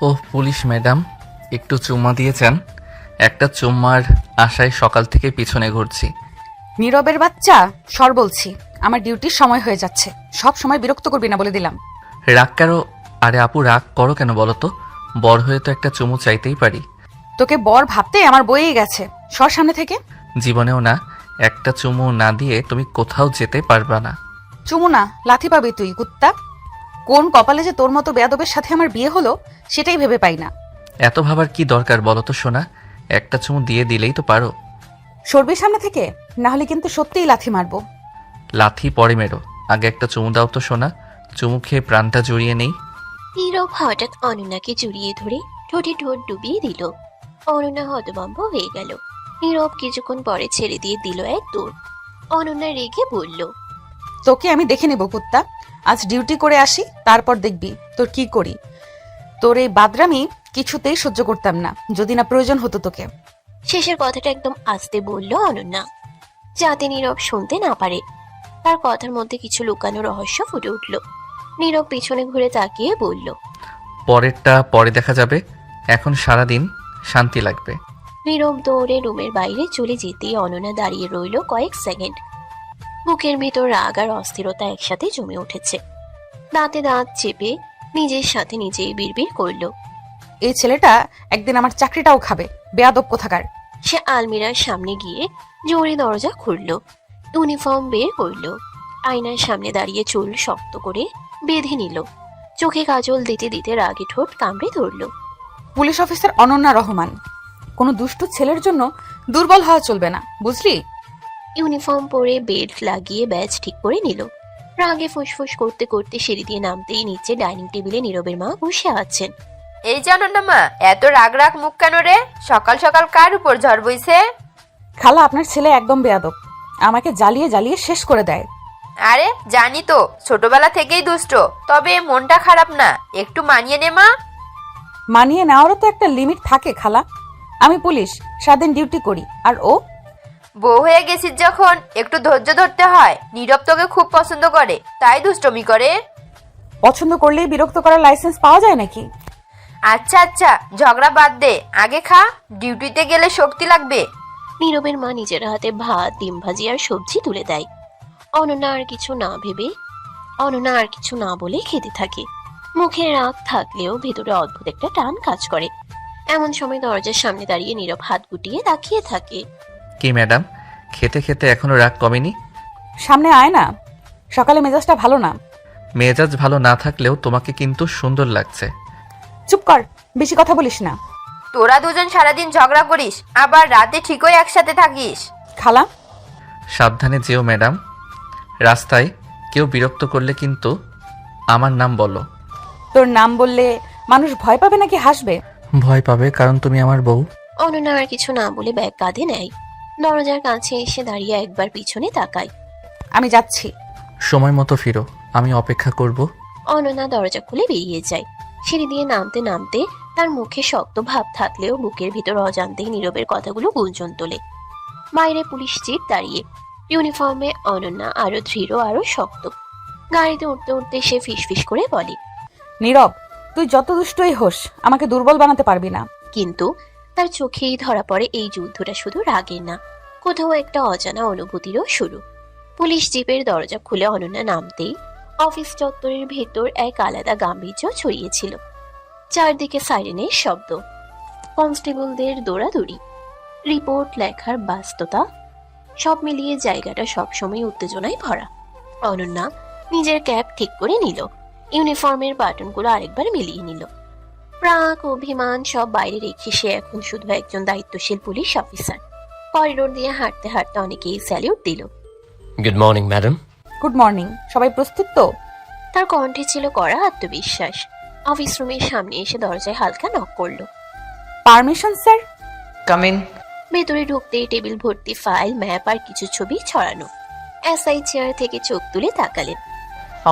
ওহ police madam, একটু চুম্মা দিয়েছেন? একটা চুম্মার আশায় সকাল থেকে পিছনে ঘুরছি। নীরবের বাচ্চা, সর বলছি। আমার ডিউটির সময় হয়ে যাচ্ছে, সব সময় বিরক্ত করবি না বলে দিলাম। রাগ কেন? আরে আপু রাগ করো কেন বলো তো? বর হয়ে তো একটা চুমু চাইতেই পারি। তোকে বর ভাবতে আমার বয়েই গেছে, সর সামনে থেকে। জীবনেও না, একটা চুমু না দিয়ে তুমি কোথাও যেতে পারবা না। চুমু না, লাথি পাবি তুই কুত্তা। কোন কপালে যে তোর মতো বেয়াদবের সাথে আমার বিয়ে হলো সেটাই ভেবে পাই না। এত ভাবার কি দরকার বলো তো সোনা? একটা চুমু দিয়ে দিলেই তো পারো। সরবি সামনে থেকে, না হলে কিন্তু সত্যিই লাথি মারবো। লাথি পরে মেরো, আগে একটা চুমু দাও তো সোনা। চুমু খেয়ে প্রাণটা জড়িয়ে নেই। নীরব হঠাৎ অনন্যাকে জড়িয়ে ধরে ঠোঁটে ঠোঁট ডুবিয়ে দিল। অনন্যা হতভম্ব হয়ে গেল। নীরব কিছুক্ষণ পরে ছেড়ে দিয়ে দিল এক দৌড়। অনন্যা রেগে বলল, তোকে আমি দেখে নেব কুত্তা। আজ ডিউটি করে আসি, তারপর দেখবি তোর কি করি। তোর এই বাদরামি কিছুতেই সহ্য করতাম না, যদি না প্রয়োজন হতো তোকে। শেষের কথাটা একদম আস্তে বলল অনন্যা, যাতে নীরব শুনতে না পারে। তার কথার মধ্যে কিছু লুকানো রহস্য ফুটে উঠল। নীরব পিছনে ঘুরে তাকিয়ে বলল, পরেরটা পরে দেখা যাবে, এখন সারাদিন শান্তি লাগবে। নীরব দৌড়ে রুমের বাইরে চলে যেতেই অনন্যা দাঁড়িয়ে রইল কয়েক সেকেন্ড। বুকের ভেতর রাগ আর অস্থিরতা একসাথে জমে উঠেছে। দাঁতে দাঁত চেপে নিজের সাথে নিজেই বিড়বিড় করল। এই ছেলেটা একদিন আমার চাকরিটাও খাবে, বেয়াদব কোথাকার। সে আলমিরার সামনে গিয়ে জোরে দরজা খুলল, ইউনিফর্ম বের করল, আয়নার সামনে দাঁড়িয়ে চুল শক্ত করে বেঁধে নিল, চোখে কাজল দিতে দিতে রাগে ঠোঁট কামড়ে ধরল। পুলিশ অফিসার অনন্যা রহমান, কোনো দুষ্টু ছেলের জন্য দুর্বল হওয়া চলবে না, বুঝলি? ইউনিফর্ম পরে বেল্ট লাগিয়ে ব্যাজ ঠিক করে নিল। রাগে ফুসফুস করতে করতে সিঁড়ি দিয়ে নামতেই নিচে ডাইনিং টেবিলে নীরবের মা বসে আছেন। এই জানো না মা, এত রাগ রাগ মুখ কেন রে? সকাল সকাল কার উপর ঝড় বইছে? খালা, আপনার ছেলে একদম বেয়াদব, আমাকে জ্বালিয়ে জ্বালিয়ে শেষ করে দেয়। আরে জানি তো, ছোটবেলা থেকেই দুষ্ট, তবে মনটা খারাপ না, একটু মানিয়ে নে মা। মানিয়ে নেওয়ারও তো একটা লিমিট থাকে খালা। আমি পুলিশ, সারাদিন ডিউটি করি, আর ও বউ হয়ে গেছিস যখন একটু ধৈর্য ধরতে হয়। নীরব তোকে খুব পছন্দ করে, তাই দুষ্টমি করে। পছন্দ করলেই বিরক্ত করার লাইসেন্স পাওয়া যায় নাকি? আচ্ছা আচ্ছা, ঝগড়া বাদ দে, আগে খা, ডিউটিতে গেলে শক্তি লাগবে। নীরবের মা নিজের হাতে ভাত, ডিম ভাজি আর সবজি তুলে দেয়। অনন্যা আর কিছু না বলে খেতে থাকে। মুখে রাগ থাকলেও ভেতরে অদ্ভুত একটা টান কাজ করে। এমন সময় দরজার সামনে দাঁড়িয়ে নীরব হাত গুটিয়ে তাকিয়ে থাকে। কি ম্যাডাম, খেতে খেতে এখনো রাগ কমেনি? সামনে আয় না, সকালে মেজাজটা ভালো না। মেজাজ ভালো না থাকলেও তোমাকে কিন্তু সুন্দর লাগছে। চুপ কর, বেশি কথা বলিস না। তোরা দুজন সারাদিন ঝগড়া করিস, আবার রাতে ঠিকই একসাথে থাকিস। খালা, সাবধানে যেও ম্যাডাম, রাস্তায় কেউ বিরক্ত করলে কিন্তু আমার নাম বলো। তোর নাম বললে মানুষ ভয় পাবে নাকি হাসবে? ভয় পাবে, কারণ তুমি আমার বউ। অনন্যা আর কিছু না বলে ব্যাগ কাঁধে নেয়। দরজার কাছে এসে দাঁড়িয়ে একবার পিছনে তাকায়। আমি যাচ্ছি। সময় মতো ফিরো, আমি অপেক্ষা করব। অনন্যা দরজা খুলে বেরিয়ে যায়। সিঁড়ি দিয়ে নামতে নামতে তার মুখে শক্ত ভাব থাকলেও বুকের ভিতর অজান্তেই নীরবের কথাগুলো গুঞ্জন তোলে। বাইরে পুলিশ জিপ দাঁড়িয়ে, ইউনিফর্মে অনন্যা আরো দৃঢ় আরো শক্ত। গাড়িতে উঠতে উঠতে সে ফিসফিস করে বলে, নীরব, তুই যত দুষ্টই হোস, আমাকে দুর্বল বানাতে পারবি না। কিন্তু তার চোখেই ধরা পড়ে এই যুদ্ধটা শুধু রাগের না, কোথাও একটা অজানা অনুভূতিরও শুরু। পুলিশ জিপের দরজা খুলে অনন্যা নামতেই অফিস চত্বরের ভেতর এক আলাদা গাম্ভীর্য ছড়িয়েছিল। চারদিকে সাইরেনের শব্দ, কনস্টেবলদের দৌড়াদৌড়ি, রিপোর্ট লেখার ব্যস্ততা, সব মিলিয়ে জায়গাটা সবসময় উত্তেজনায় ভরা। অনন্যা নিজের ক্যাপ ঠিক করে নিল, ইউনিফর্মের বাটনগুলো আরেকবার মিলিয়ে নিল। প্রাক অভিমান সব বাইরে রেখে সে এখন শুধু একজন দায়িত্বশীল পুলিশ অফিসার। করিডোর দিয়ে হাঁটতে হাঁটতে অনেকেই স্যালিউট দিল। Good morning madam. Good morning. সবাই প্রস্তুত তো? তার কণ্ঠে ছিল কড়া আত্মবিশ্বাস। অফিস রুমের সামনে এসে দরজায় হালকা নক করলো। Permission sir. Come in. ভেতরে ঢুকতেই টেবিল ভর্তি ফাইল, ম্যাপ আর কিছু ছবি ছড়ানো। এসআই চেয়ার থেকে চোখ তুলে তাকালেন।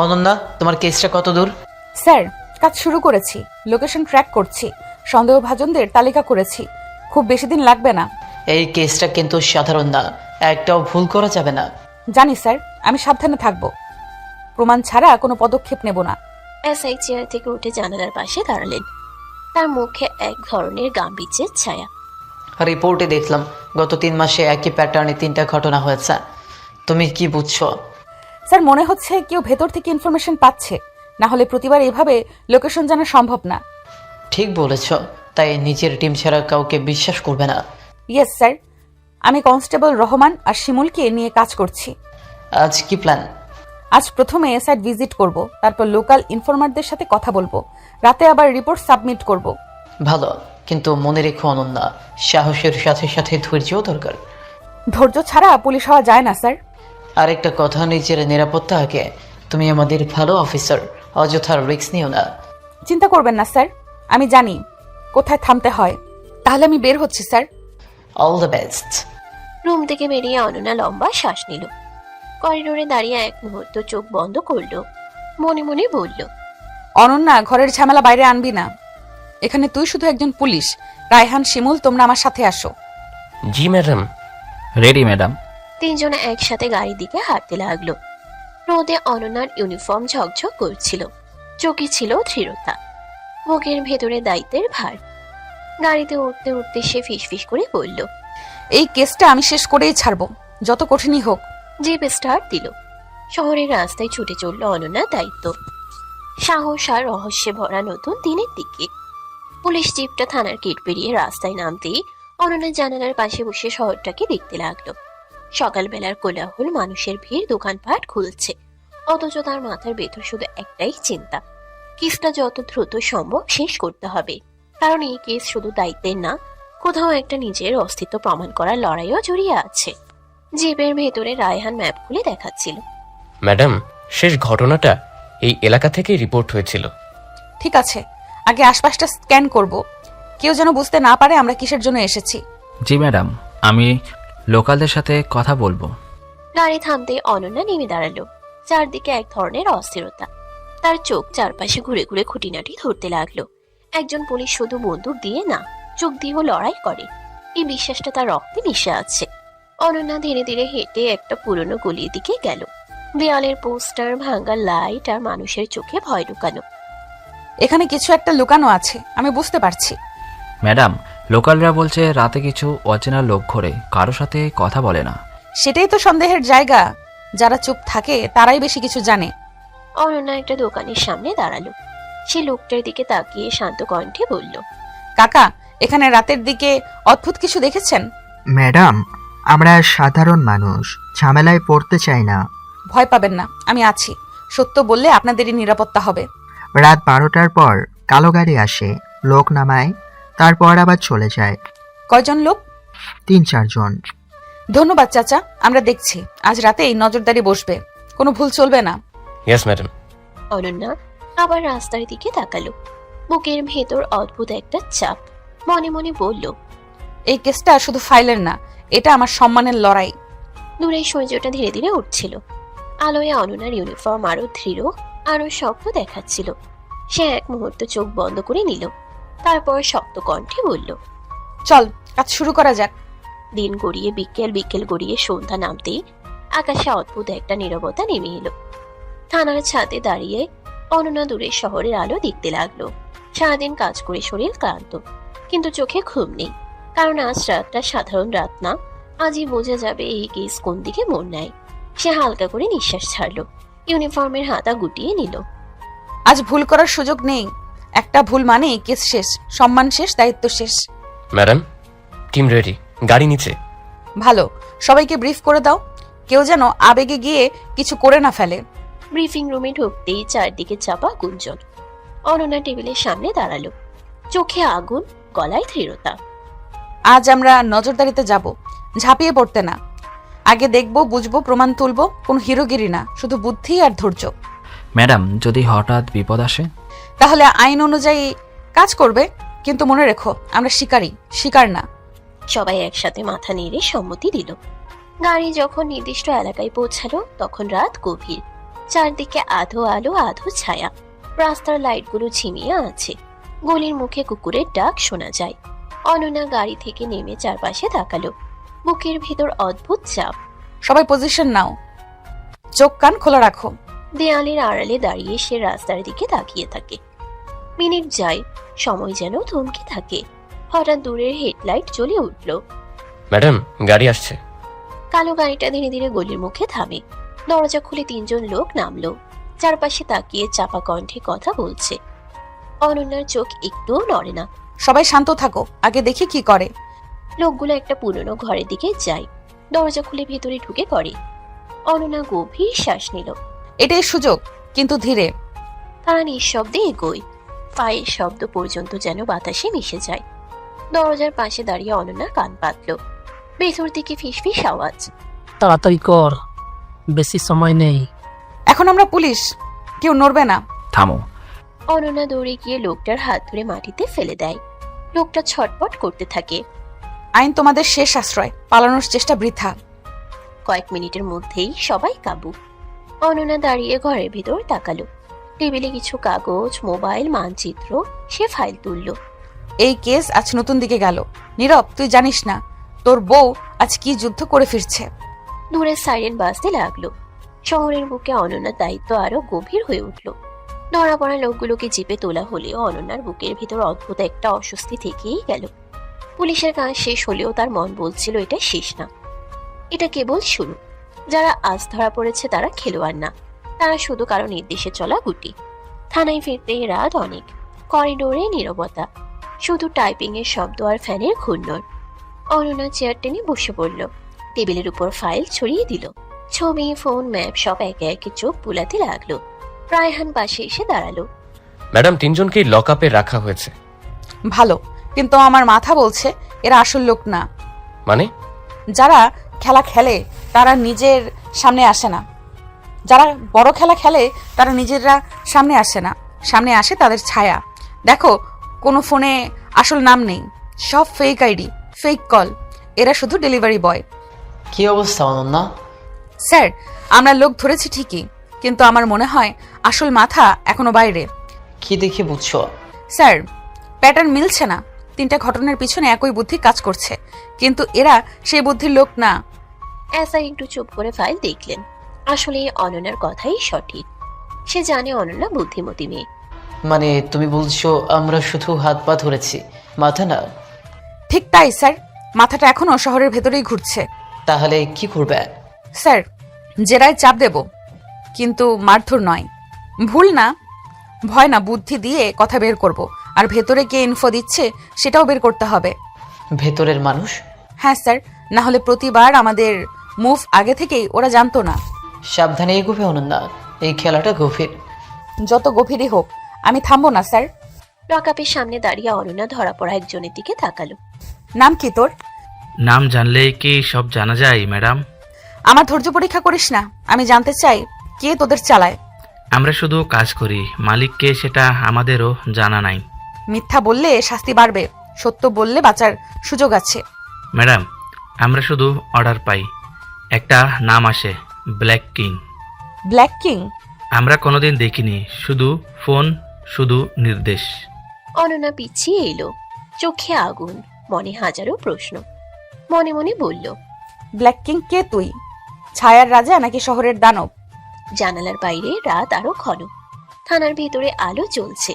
অনন্যা, তোমার কেসটা কত দূর? স্যার, কাজ শুরু করেছি, লোকেশন ট্র্যাক করছি, সন্দেহভাজনদের তালিকা করেছি, খুব বেশি দিন লাগবে না। এই কেসটা কিন্তু সাধারণ না, একটাও ভুল করা যাবে না। জানি স্যার, আমি সাবধানে থাকব, প্রমাণ ছাড়া কোনো পদক্ষেপ নেব না। এসআই চেয়ার থেকে উঠে জানালার পাশে দাঁড়ালেন। তার মুখে এক ধরনের গাম্ভীর্যের ছায়া। রিপোর্টে দেখলাম গত 3 মাসে একই প্যাটার্নে 3টা ঘটনা হয়েছে। তুমি কি বুঝছো? স্যার, মনে হচ্ছে কেউ ভেতর থেকে ইনফরমেশন পাচ্ছে, না হলে প্রতিবার এভাবে লোকেশন জানা সম্ভব না। ঠিক বলেছ, তাই নিজের টিম ছাড়া কাউকে বিশ্বাস করবে না। ইয়েস স্যার, আমি কনস্টেবল রহমান আর শিমুলকে নিয়ে কাজ করছি। আজ কি প্ল্যান? আজ প্রথমে সাইট ভিজিট করব, তারপর লোকাল ইনফরমারদের সাথে কথা বলবো, রাতে আবার রিপোর্ট সাবমিট করব। ভালো, কিন্তু মনে রেখো অনন্যা, সাহসের সাথে সাথে ধৈর্যও দরকার। ধৈর্য ছাড়া পুলিশ হওয়া যায় না স্যার। আরেকটা কথা, নিজের নিরাপত্তা আগে। তুমি আমাদের ভালো অফিসার, অযথা রিস্ক নিও না। চিন্তা করবেন না স্যার, আমি জানি কোথায় থামতে হয়। তাহলে আমি বের হচ্ছি sir. All the best. Room থেকে বেরিয়ে অনন্যা লম্বা শ্বাস নিল। করিডোরে দাঁড়িয়ে এক মুহূর্ত চোখ বন্ধ করলো। মনে মনে বলল, অনন্যা, ঘরের ঝামেলা বাইরে আনবি না। এখানে তুই শুধু একজন পুলিশ। রায়হান, শিমুল, তোমরা আমার সাথে আসো। জি ম্যাডাম। Ready madam. তিনজনে একসাথে গাড়ির দিকে হাঁটতে লাগলো। রোদে অনন্যার ইউনিফর্ম ঝকঝক করছিল, চোখে ছিল দৃঢ়তা, বুকের ভেতরে দায়িত্বের ভার। গাড়িতে উঠতে উঠতে সে ফিসফিস করে বলল, এই কেসটা আমি শেষ করেই ছাড়বো, যত কঠিনই হোক। জিপ স্টার্ট দিল। শহরের রাস্তায় ছুটে চলল অনন্যার দায়িত্ব, সাহস আর রহস্যে ভরা নতুন দিনের দিকে। পুলিশ জিপটা থানার গেট পেরিয়ে রাস্তায় নামতেই অনন্যা জানালার পাশে বসে শহরটাকে দেখতে লাগলো। সকালবেলার কোলাহল, মানুষের ভিড়, দোকানপাট খুলছে, অথচ তার মাথার ভেতর শুধু একটাই চিন্তা, কেসটা যত দ্রুত সম্ভব শেষ করতে হবে। কারণ এই কেস শুধু দায়িত্বের না, কোথাও একটা নিজের অস্তিত্ব প্রমাণ করার লড়াইও জড়িয়ে আছে। জিপের ভেতরে রায়হান ম্যাপ খুলে দেখাচ্ছিল। ম্যাডাম, শেষ ঘটনাটা এই এলাকা থেকেই রিপোর্ট হয়েছিল। ঠিক আছে, আগে আশপাশটা স্ক্যান করব, কেউ যেন বুঝতে না পারে আমরা কিসের জন্য এসেছি। জি ম্যাডাম, আমি লোকালদের সাথে কথা বলবো। গাড়ি থামতে অনন্যা নেমে দাঁড়ালো। চারদিকে এক ধরনের অস্থিরতা। তার চোখ চারপাশে ঘুরে ঘুরে খুঁটিনাটি ধরতে লাগলো। একজন পুলিশ শুধু বন্দুক দিয়ে না, চোখ দিয়েও লড়াই করে, এই বিশ্বাসটা তার রক্তে মিশে আছে। অনন্যা ধীরে ধীরে হেঁটে একটা পুরনো গলির দিকে গেল। দেয়ালের পোস্টার, ভাঙা লাইট আর মানুষের চোখে ভয় লুকানো। এখানে কিছু একটা লুকানো আছে, আমি বুঝতে পারছি। ম্যাডাম, লোকালরা বলছে রাতে কিছু অচেনা লোক ঘোরে, কারো সাথে কথা বলে না। সেটাই তো সন্দেহের জায়গা, যারা চুপ থাকে তারাই বেশি কিছু জানে। অনন্যা একটা দোকানের সামনে দাঁড়ালো। সে লোকটার দিকে তাকিয়ে শান্ত কণ্ঠে বলল, কাকা, এখানে রাতের দিকে অদ্ভুত কিছু দেখেছেন? ম্যাডাম, আমরা সাধারণ মানুষ, ঝামেলায় পড়তে চাই না। ভয় পাবেন না, আমি আছি। সত্য বললে আপনাদেরই নিরাপত্তা হবে। রাত 12টার পর কালো গাড়ি আসে, লোক নামায়, তারপর আবার চলে যায়। কয়জন লোক? 3-4 জন। ধন্যবাদ চাচা, আমরা দেখছি। আজ রাতেই নজরদারি বসবে, কোনো ভুল চলবে না। Yes madam. অনন্যা আবার রাস্তার দিকে তাকালো। বুকের ভেতর অদ্ভুত একটা চাপ। মনে মনে বলল, এই কেসটা শুধু ফাইলের না, এটা আমার সম্মানের লড়াই। দূরে সূর্যটা ধীরে ধীরে উঠছিল। আলোয় অনন্যার ইউনিফর্ম আরো দৃঢ়, আরো শক্ত দেখাচ্ছিল। সে এক মুহূর্ত চোখ বন্ধ করে নিল, তারপর শক্ত কণ্ঠে বলল, চল, কাজ শুরু করা যাক। দিন গড়িয়ে বিকেল, বিকেল গড়িয়ে সন্ধ্যা নামতেই আকাশে অদ্ভুত একটা নীরবতা নেমে এলো। থানার ছাদে দাঁড়িয়ে অনন্যা দূরের শহরের আলো দেখতে লাগলো। সারাদিন কাজ করে শরীর ক্লান্ত, কিন্তু চোখে ঘুম নেই। কারণ আজ রাতটা সাধারণ রাত না, আজই বোঝা যাবে এই কেস কোন দিকে মোড় নেয়। সে হালকা করে নিঃশ্বাস ছাড়লো, ইউনিফর্মের হাতা গুটিয়ে নিল। আজ ভুল করার সুযোগ নেই। একটা ভুল মানে কেস শেষ, সম্মান শেষ, দায়িত্ব শেষ। ম্যাডাম, টিম রেডি, গাড়ি নিচে। ভালো, সবাইকে ব্রিফ করে দাও, কেউ যেন আবেগে গিয়ে কিছু করে না ফেলে। ব্রিফিং রুমে ঢুকতেই চারদিকে চাপা গুঞ্জন। অনন্যা টেবিলের সামনে দাঁড়ালো, চোখে আগুন, গলায় দৃঢ়তা। আজ আমরা নজরদারিতে যাব, ঝাঁপিয়ে পড়তে না। আগে দেখবো, বুঝবো, প্রমাণ তুলবো। কোনো হিরোগিরি না, শুধু বুদ্ধি আর ধৈর্য। ম্যাডাম, যদি হঠাৎ বিপদ আসে? তাহলে আইন অনুযায়ী কাজ করবে, কিন্তু মনে রেখো আমরা শিকারী, শিকার না। সবাই একসাথে মাথা নেড়ে সম্মতি দিল। গাড়ি যখন নির্দিষ্ট এলাকায় পৌঁছালো তখন রাত গভীর। চারদিকে আধো আলো, আধো ছায়া। রাস্তার লাইটগুলো ঝিমিয়ে আছে। গলির মুখে কুকুরের ডাক শোনা যায়। অনন্যা গাড়ি থেকে নেমে চারপাশে তাকালো। বুকের ভিতর অদ্ভুত চাপ। সবাই পজিশন নাও, চোখ কান খোলা রাখো। দেয়ালের আড়ালে দাঁড়িয়ে সে রাস্তার দিকে তাকিয়ে থাকে। মিনিট যায়, সময় যেন থমকে থাকে। হঠাৎ দূরের হেডলাইট জ্বলে উঠল। ম্যাডাম, গাড়ি আসছে। কালো গাড়িটা ধীরে ধীরে গলির মুখে থামে। দরজা খুলে তিনজন লোক নামলো। চারপাশে তাকিয়ে চাপা কণ্ঠে কথা বলছে। অনন্যার চোখ একটুও নড়ে না। সবাই শান্ত থাকো, আগে দেখি কি করে। লোকগুলো একটা পুরনো ঘরের দিকে যায়। দরজা খুলে ভেতরে ঢুকে পড়ে। অনন্যা গভীর শ্বাস নিল। এটাই সুযোগ, কিন্তু ধীরে। তারা নিঃশব্দে এগোয়। পায়ের শব্দ পর্যন্ত যেন বাতাসে মিশে যায়। দরজার পাশে দাঁড়িয়ে অনন্যা কান পাতল। ভেতর থেকে ফিসফিস আওয়াজ। তাড়াতাড়ি কর, বেশি সময় নেই। এখন আমরা পুলিশ, কেউ নড়বে না। থামো। অনন্যা দৌড়ে গিয়ে লোকটার হাত ধরে মাটিতে ফেলে দেয়। লোকটা ছটপট করতে থাকে। আইন তোমাদের শেষ আশ্রয়, পালানোর চেষ্টা বৃথা। কয়েক মিনিটের মধ্যেই সবাই কাবু। অনন্যা দাঁড়িয়ে ঘরের ভেতর তাকালো। টেবিলে কিছু কাগজ, মোবাইল, মানচিত্র। সে ফাইল তুলল। এই কেস আজ নতুন দিকে গেল। নীরব, তুই জানিস না তোর বউ আজ কি যুদ্ধ করে ফিরছে। দূরে সাইরেন বাজতে লাগলো। শহরের বুকে অনন্যার দায়িত্ব আরো গভীর হয়ে উঠল। ধরা পড়া লোকগুলোকে জিপে তোলা হলেও অনন্যার বুকের ভিতর অদ্ভুত একটা অস্বস্তি থেকেই গেল। পুলিশের কাজ শেষ হলেও তার মন বলছিল এটা শেষ না, এটা কেবল শুরু। যারা আজ ধরা পড়েছে তারা খেলোয়াড় না, তারা শুধু কারো নির্দেশে চলা গুটি। থানায় ফিরতে রাত অনেক। করিডোরে নীরবতা, শুধু টাইপিং এর শব্দ আর ফ্যানের ঘূর্ণর। অনন্যা চেয়ার টেনে বসে পড়ল। টেবিলের উপর ফাইল ছড়িয়ে দিল। ছবি, ফোন, ম্যাপ সব একে একে চোখ বুলাতে লাগলো। রায়হান পাশে এসে দাঁড়ালো। ম্যাডাম, তিনজনকেই লক আপে রাখা হয়েছে। ভালো, কিন্তু আমার মাথা বলছে এরা আসল লোক না। মানে? যারা খেলা খেলে তারা নিজের সামনে আসে না। যারা বড় খেলা খেলে তারা নিজেরা সামনে আসে না, সামনে আসে তাদের ছায়া। দেখো, কোনো ফোনে আসল নাম নেই, সব ফেক আইডি, ফেক কল। এরা শুধু ডেলিভারি বয়। কি অবস্থা অনন্যা? স্যার, আমরা লোক ধরেছি ঠিকই, কিন্তু আমার মনে হয় আসল মাথা এখনো বাইরে। কি দেখে বুঝছো? স্যার, প্যাটার্ন মিলছে না। তিনটা ঘটনার পিছনে একই বুদ্ধি কাজ করছে, কিন্তু এরা সেই বুদ্ধির লোক না। এসআই একটু চুপ করে ফাইল দেখলেন। আসলে অনন্যার কথাই সঠিক। সে জানে অনন্যা বুদ্ধিমতী মেয়ে। মানে তুমি বলছো আমরা শুধু হাত পা ধরেছি, মাথা না? ঠিক তাই স্যার, মাথাটা এখনো শহরের ভেতরেই ঘুরছে। তাহলে কি করবে? স্যার, জেরায় চাপ দেব, কিন্তু মারধর নয়। ভুল না, ভয় না, বুদ্ধি দিয়ে কথা বের করব। আর ভেতরে কে ইনফো দিচ্ছে সেটাও বের করতে হবে। ভেতরের মানুষ? হ্যাঁ স্যার, না হলে প্রতিবার আমাদের মুভ আগে থেকেই ওরা জানতো না। সাবধানে এগোবে অনন্যা, এই খেলাটা গভীর। যত গভীরই হোক, আমি থামবো না স্যার। লকআপের সামনে দাঁড়িয়ে অনন্যা ধরা পড়া একজনের দিকে তাকালো। নাম কি তোর? নাম জানলেই কি সব জানা যায় ম্যাডাম? আমার ধৈর্য পরীক্ষা করিস না। আমি জানতে চাই কে তোদের চালায়। আমরা শুধু কাজ করি, মালিককে সেটা আমাদেরও জানা নাই। মিথ্যা বললে শাস্তি বাড়বে, সত্য বললে বাঁচার সুযোগ আছে। ম্যাডাম, আমরা শুধু অর্ডার পাই, একটা নাম আসে ব্ল্যাক কিং। Black king? আমরা কোনোদিন দেখিনি, শুধু ফোন, শুধু নির্দেশ। অনন্যা পিছিয়ে এলো, চোখে আগুন, মনে হাজারো প্রশ্ন। মনে মনে বলল, ব্ল্যাক কিং কে তুই? ছায়ার রাজা নাকি শহরের দানব? জানালার বাইরে রাত আরো ঘন। থানার ভিতরে আলো জ্বলছে,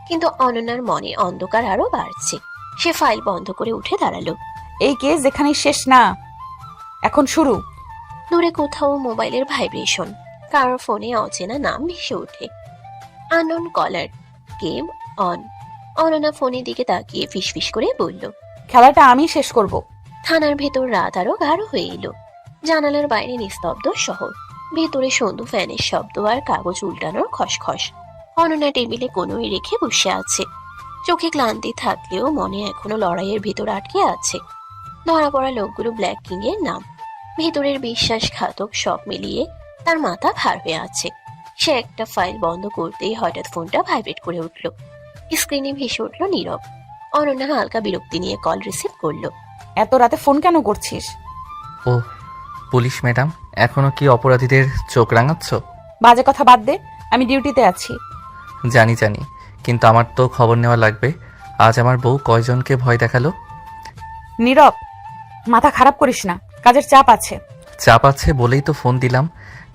কিন্তু অনন্যার মনে অন্ধকার আরো বাড়ছে। সে ফাইল বন্ধ করে উঠে দাঁড়ালো। এই কেস এখানেই শেষ না, এখন শুরু। দূরে কোথাও মোবাইলের ভাইব্রেশন, কারোর ফোনে অচেনা নাম ভেসে ওঠে। Unknown caller, game on. Ananya ফোনের দিকে তাকিয়ে ফিসফিস করে বলল, খেলাটা আমি শেষ করব। থানার ভেতর রাত আরো গাঢ় হয়ে এলো। জানালার বাইরে নিস্তব্ধ শহর, ভেতরে সন্ধু ফ্যানের শব্দ আর কাগজ উল্টানোর খসখস। অনন্যা টেবিলে কোনোই রেখে বসে আছে। চোখে ক্লান্তি থাকলেও মনে এখনো লড়াইয়ের ভেতর আটকে আছে। ধরা পড়া লোকগুলো ব্ল্যাক কিং এর নাম, ভেতরের বিশ্বাসঘাতক, সব মিলিয়ে তার মাথা ভার হয়ে আছে। সে একটা ফাইল বন্ধ করতেই হঠাৎ ফোনটা ভাইব্রেট করে উঠল। স্ক্রিনে ভেসে উঠল নীরব। অনন্যা হালকা বিরক্তি নিয়ে কল রিসিভ করলো। এত রাতে ফোন কেন করছিস? ও পুলিশ ম্যাডাম, এখনো কি অপরাধীদের চোখ রাঙাচ্ছ? বাজে কথা বাদ দে, আমি ডিউটিতে আছি। জানি জানি, কিন্তু আমার তো খবর নেওয়া লাগবে। আজ আমার বউ কয়জনকে ভয় দেখালো। নীরব, মাথা খারাপ করিস না, কাজের চাপ আছে। চাপ আছে বলেই তো ফোন দিলাম,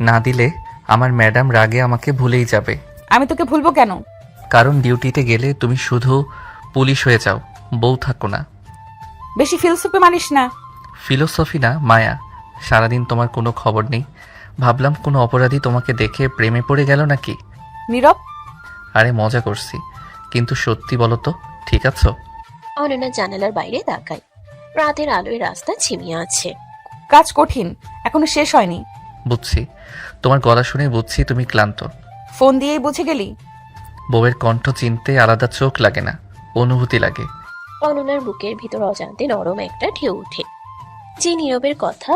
না দিলে আমার ম্যাডাম রাগে আমাকে ভুলেই যাবে। আমি তোকে ভুলবো কেন? কারণ ডিউটিতে গেলে তুমি শুধু পুলিশ হয়ে যাও, বউ থাকো না। বেশি ফিলসুফি মানিস না। ফিলোসফি না, মায়া। সারাদিন তোমার কোনো খবর নেই, ভাবলাম কোনো অপরাধী তোমাকে দেখে প্রেমে পড়ে গেল নাকি। নীরব, আরে মজা করছি, কিন্তু সত্যি বলো তো, ঠিক আছো? অনন্যা জানালার বাইরে তাকায়। রাতের আলোয় রাস্তা ছিমিয়ে আছে। কাজ কঠিন, এখনো শেষ হয়নি। বুঝছি, তোমার গলা শুনে বুঝছি তুমি ক্লান্ত। ফোন দিয়েই বুঝে গেলি? বউয়ের কণ্ঠ চিনতে আলাদা চোখ লাগে না, অনুভূতি লাগে। অনন্যার বুকের ভিতর অজান্তে নরম একটা ঢেউ ওঠে। যে নীরবের কথা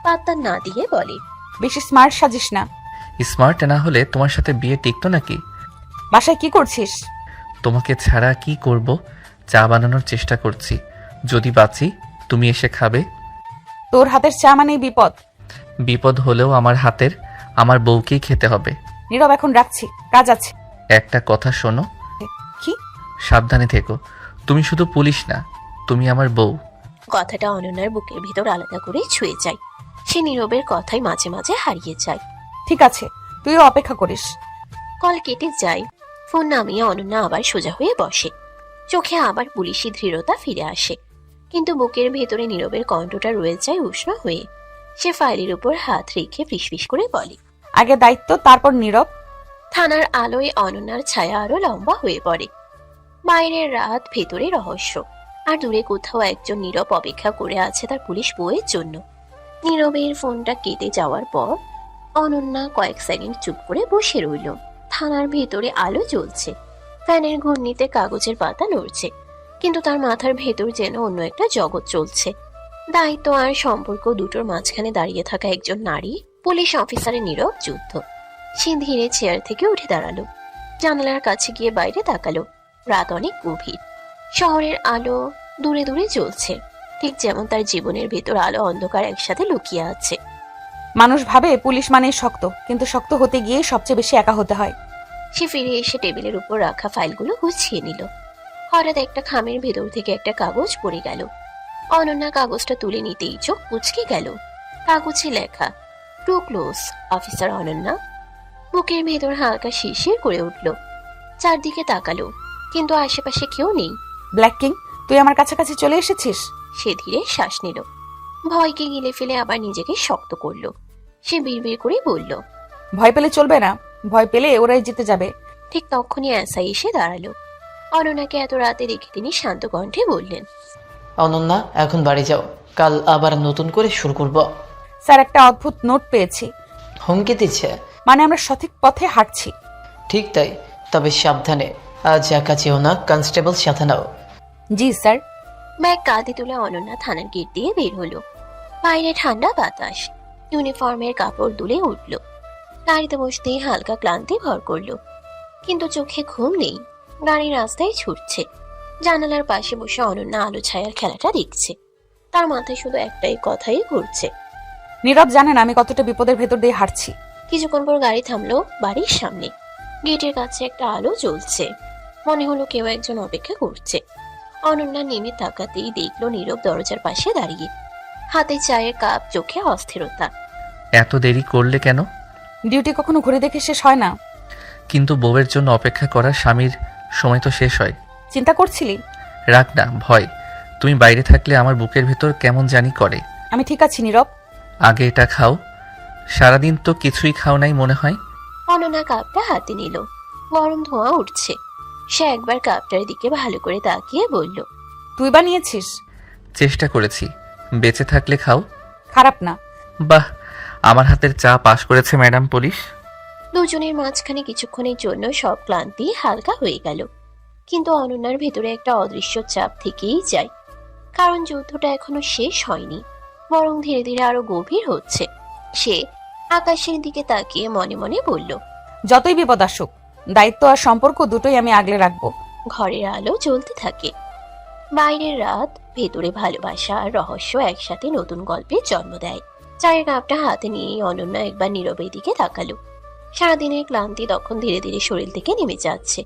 পাত্তা না দিয়ে বলে, বেশি স্মার্ট সাজিস না। স্মার্ট না হলে তোমার সাথে বিয়ে টিকতো নাকি? বাসায় কি করছিস? তোমাকে ছাড়া কি করব? চা বানানোর চেষ্টা করছি, যদি বাঁচি তুমি এসে খাবে। তোর হাতের চা মানেই বিপদ। বিপদ হলেও আমার হাতের, আমার বউকেই খেতে হবে। নীরব, এখন রাখছি, কাজ আছে। একটা কথা শোনো, কি? সাবধানে থেকো। তুমি শুধু পুলিশ না, তুমি আমার বউ। কথাটা অনন্যার বুকের ভিতর আলাদা করে ছুঁয়ে যায়। সে নীরবের কথাই মাঝে মাঝে হারিয়ে যায়। ঠিক আছে, তুইও অপেক্ষা করিস। কল কেটে যায়। ফোন নামিয়ে অনন্যা আবার সোজা হয়ে বসে। চোখে আবার পুলিশি দৃঢ়তা ফিরে আসে, কিন্তু বুকের ভেতরে নীরবের কণ্ঠটা রয়ে যায় উষ্ণ হয়ে। সে ফাইলের উপর হাত রেখে ফিসফিস করে বলে, আগে দায়িত্ব, তারপর নীরব। থানার আলোয় অনন্যার ছায়া আরো লম্বা হয়ে পড়ে। বাইরের রাত, ভেতরে রহস্য, আর দূরে কোথাও একজন নীরব অপেক্ষা করে আছে তার পুলিশ বউয়ের জন্য। নীরবের ফোনটা কেটে যাওয়ার পর অনন্যা কয়েক সেকেন্ড চুপ করে বসে রইল। থানার ভেতরে আলো জ্বলছে, ফ্যানের ঘূর্ণিতে কাগজের পাতা নড়ছে, কিন্তু তার মাথার ভেতর যেন অন্য একটা জগৎ চলছে। দায়িত্ব আর সম্পর্ক দুটোর মাঝখানে দাঁড়িয়ে থাকা একজন নারী পুলিশ অফিসারের নীরব যুদ্ধ। সে ধীরে চেয়ার থেকে উঠে দাঁড়ালো, জানালার কাছে গিয়ে বাইরে তাকালো। রাত অনেক গভীর, শহরের আলো দূরে দূরে জ্বলছে, ঠিক যেমন তার জীবনের ভেতর আলো অন্ধকার একসাথে লুকিয়ে আছে। মানুষ ভাবে পুলিশ মানেই শক্ত, কিন্তু শক্ত হতে গিয়ে সবচেয়ে বেশি একা হতে হয়। সে ফিরে এসে টেবিলের উপর রাখা ফাইলগুলো গুছিয়ে নিল। হঠাৎ একটা খামের ভেতর থেকে একটা কাগজ পড়ে গেল। অনন্যা কাগজটা তুলে নিতেই চোখ কুঁচকে গেল। কাগজে লেখা, টু ক্লোজ অফিসার অনন্যা। বুকের ভেতর হালকা শিরশির করে উঠল। চারদিকে তাকালো, কিন্তু আশেপাশে কেউ নেই। ব্ল্যাক কিং, তুই আমার কাছাকাছি চলে এসেছিস। সে ধীরে শ্বাস নিল, ভয়কে গিলে ফেলে আবার নিজেকে শক্ত করলো। সে বিড়বিড় করে বলল, ভয় পেলে চলবে না, ভয় পেলে ওরাই জিতে যাবে। ঠিক তখনই এসআই এসে দাঁড়ালো। অনন্যাকে এত রাতে দেখে তিনি শান্ত কণ্ঠে বললেন, অনন্যা, এখন বাড়ি যাও, কাল আবার নতুন করে শুরু করব। স্যার, একটা অদ্ভুত নোট পেয়েছি। হুমকি দিচ্ছে? মানে আমরা সঠিক পথে হাঁটছি। ঠিক তাই, তবে সাবধানে, আজ একা যেও না, কনস্টেবল সাথে নাও। জি স্যার। ব্যাগ কাঁধে তুলে অনন্যা থানার গেট দিয়ে বের হলো। বাইরে ঠান্ডা বাতাস, ইউনিফর্মের কাপড় দুলে উঠল। গাড়িতে বসতেই হালকা ক্লান্তি ভর করলো, কিন্তু চোখে ঘুম নেই। গাড়ি রাস্তায় ছুটছে। জানালার পাশে বসে অনন্যা আলো ছায়ার খেলাটা দেখছে। তার মাথায় শুধু একটাই কথাই ঘুরছে। নীরব জানেন আমি কতটা বিপদের ভেতর দিয়ে হাঁটছি। কিছুক্ষণ পর গাড়ি থামলো বাড়ির সামনে। গেটের কাছে একটা আলো জ্বলছে, মনে হলো কেউ একজন অপেক্ষা করছে। অনন্যা নেমে তাকাতেই দেখলো নীরব দরজার পাশে দাঁড়িয়ে, হাতে চায়ের কাপ, চোখে অস্থিরতা। এত দেরি করলে কেন? ডিউটি কখনো ঘুরে দেখে শেষ হয় না। কিন্তু বউয়ের জন্য অপেক্ষা করা স্বামীর সময় তো শেষ হয়। চিন্তা করছিলি? রাখ না ভয়, তুমি বাইরে থাকলে আমার বুকের ভেতর কেমন জানি করে। আমি ঠিক আছি নীরব। আগে এটা খাও, সারাদিন তো কিছুই খাও নাই মনে হয়। অনন্যা কাপটা হাতে নিল, গরম ধোঁয়া উঠছে। সে একবার কাপটার দিকে ভালো করে তাকিয়ে বলল, তুই বানিয়েছিস? চেষ্টা করেছি, বেঁচে থাকলে খাও। খারাপ না। বাহ, আমার হাতের চা পাশ করেছে ম্যাডাম পুলিশ। দুজনের মাঝখানে কিছুক্ষণের জন্য সব ক্লান্তি হালকা হয়ে গেল, কিন্তু অনন্যার ভেতরে একটা অদৃশ্য চাপ থেকেই যায়। কারণ যুদ্ধটা এখনো শেষ হয়নি, বরং ধীরে ধীরে আরো গভীর হচ্ছে। সে আকাশের দিকে তাকিয়ে মনে মনে বলল, যতই বিপদ আসুক, দায়িত্ব আর সম্পর্ক দুটোই আমি আগলে রাখবো। ঘরের আলো জ্বলতে থাকে। বাইরের রাত, ভেতরে ভালোবাসা আর রহস্য একসাথে নতুন গল্পের জন্ম দেয়। চায়ের কাপটা হাতে নিয়েই অনন্যা একবার নীরবের দিকে তাকালো। সারাদিনের ক্লান্তি তখন ধীরে ধীরে শরীর থেকে নেমে যাচ্ছে।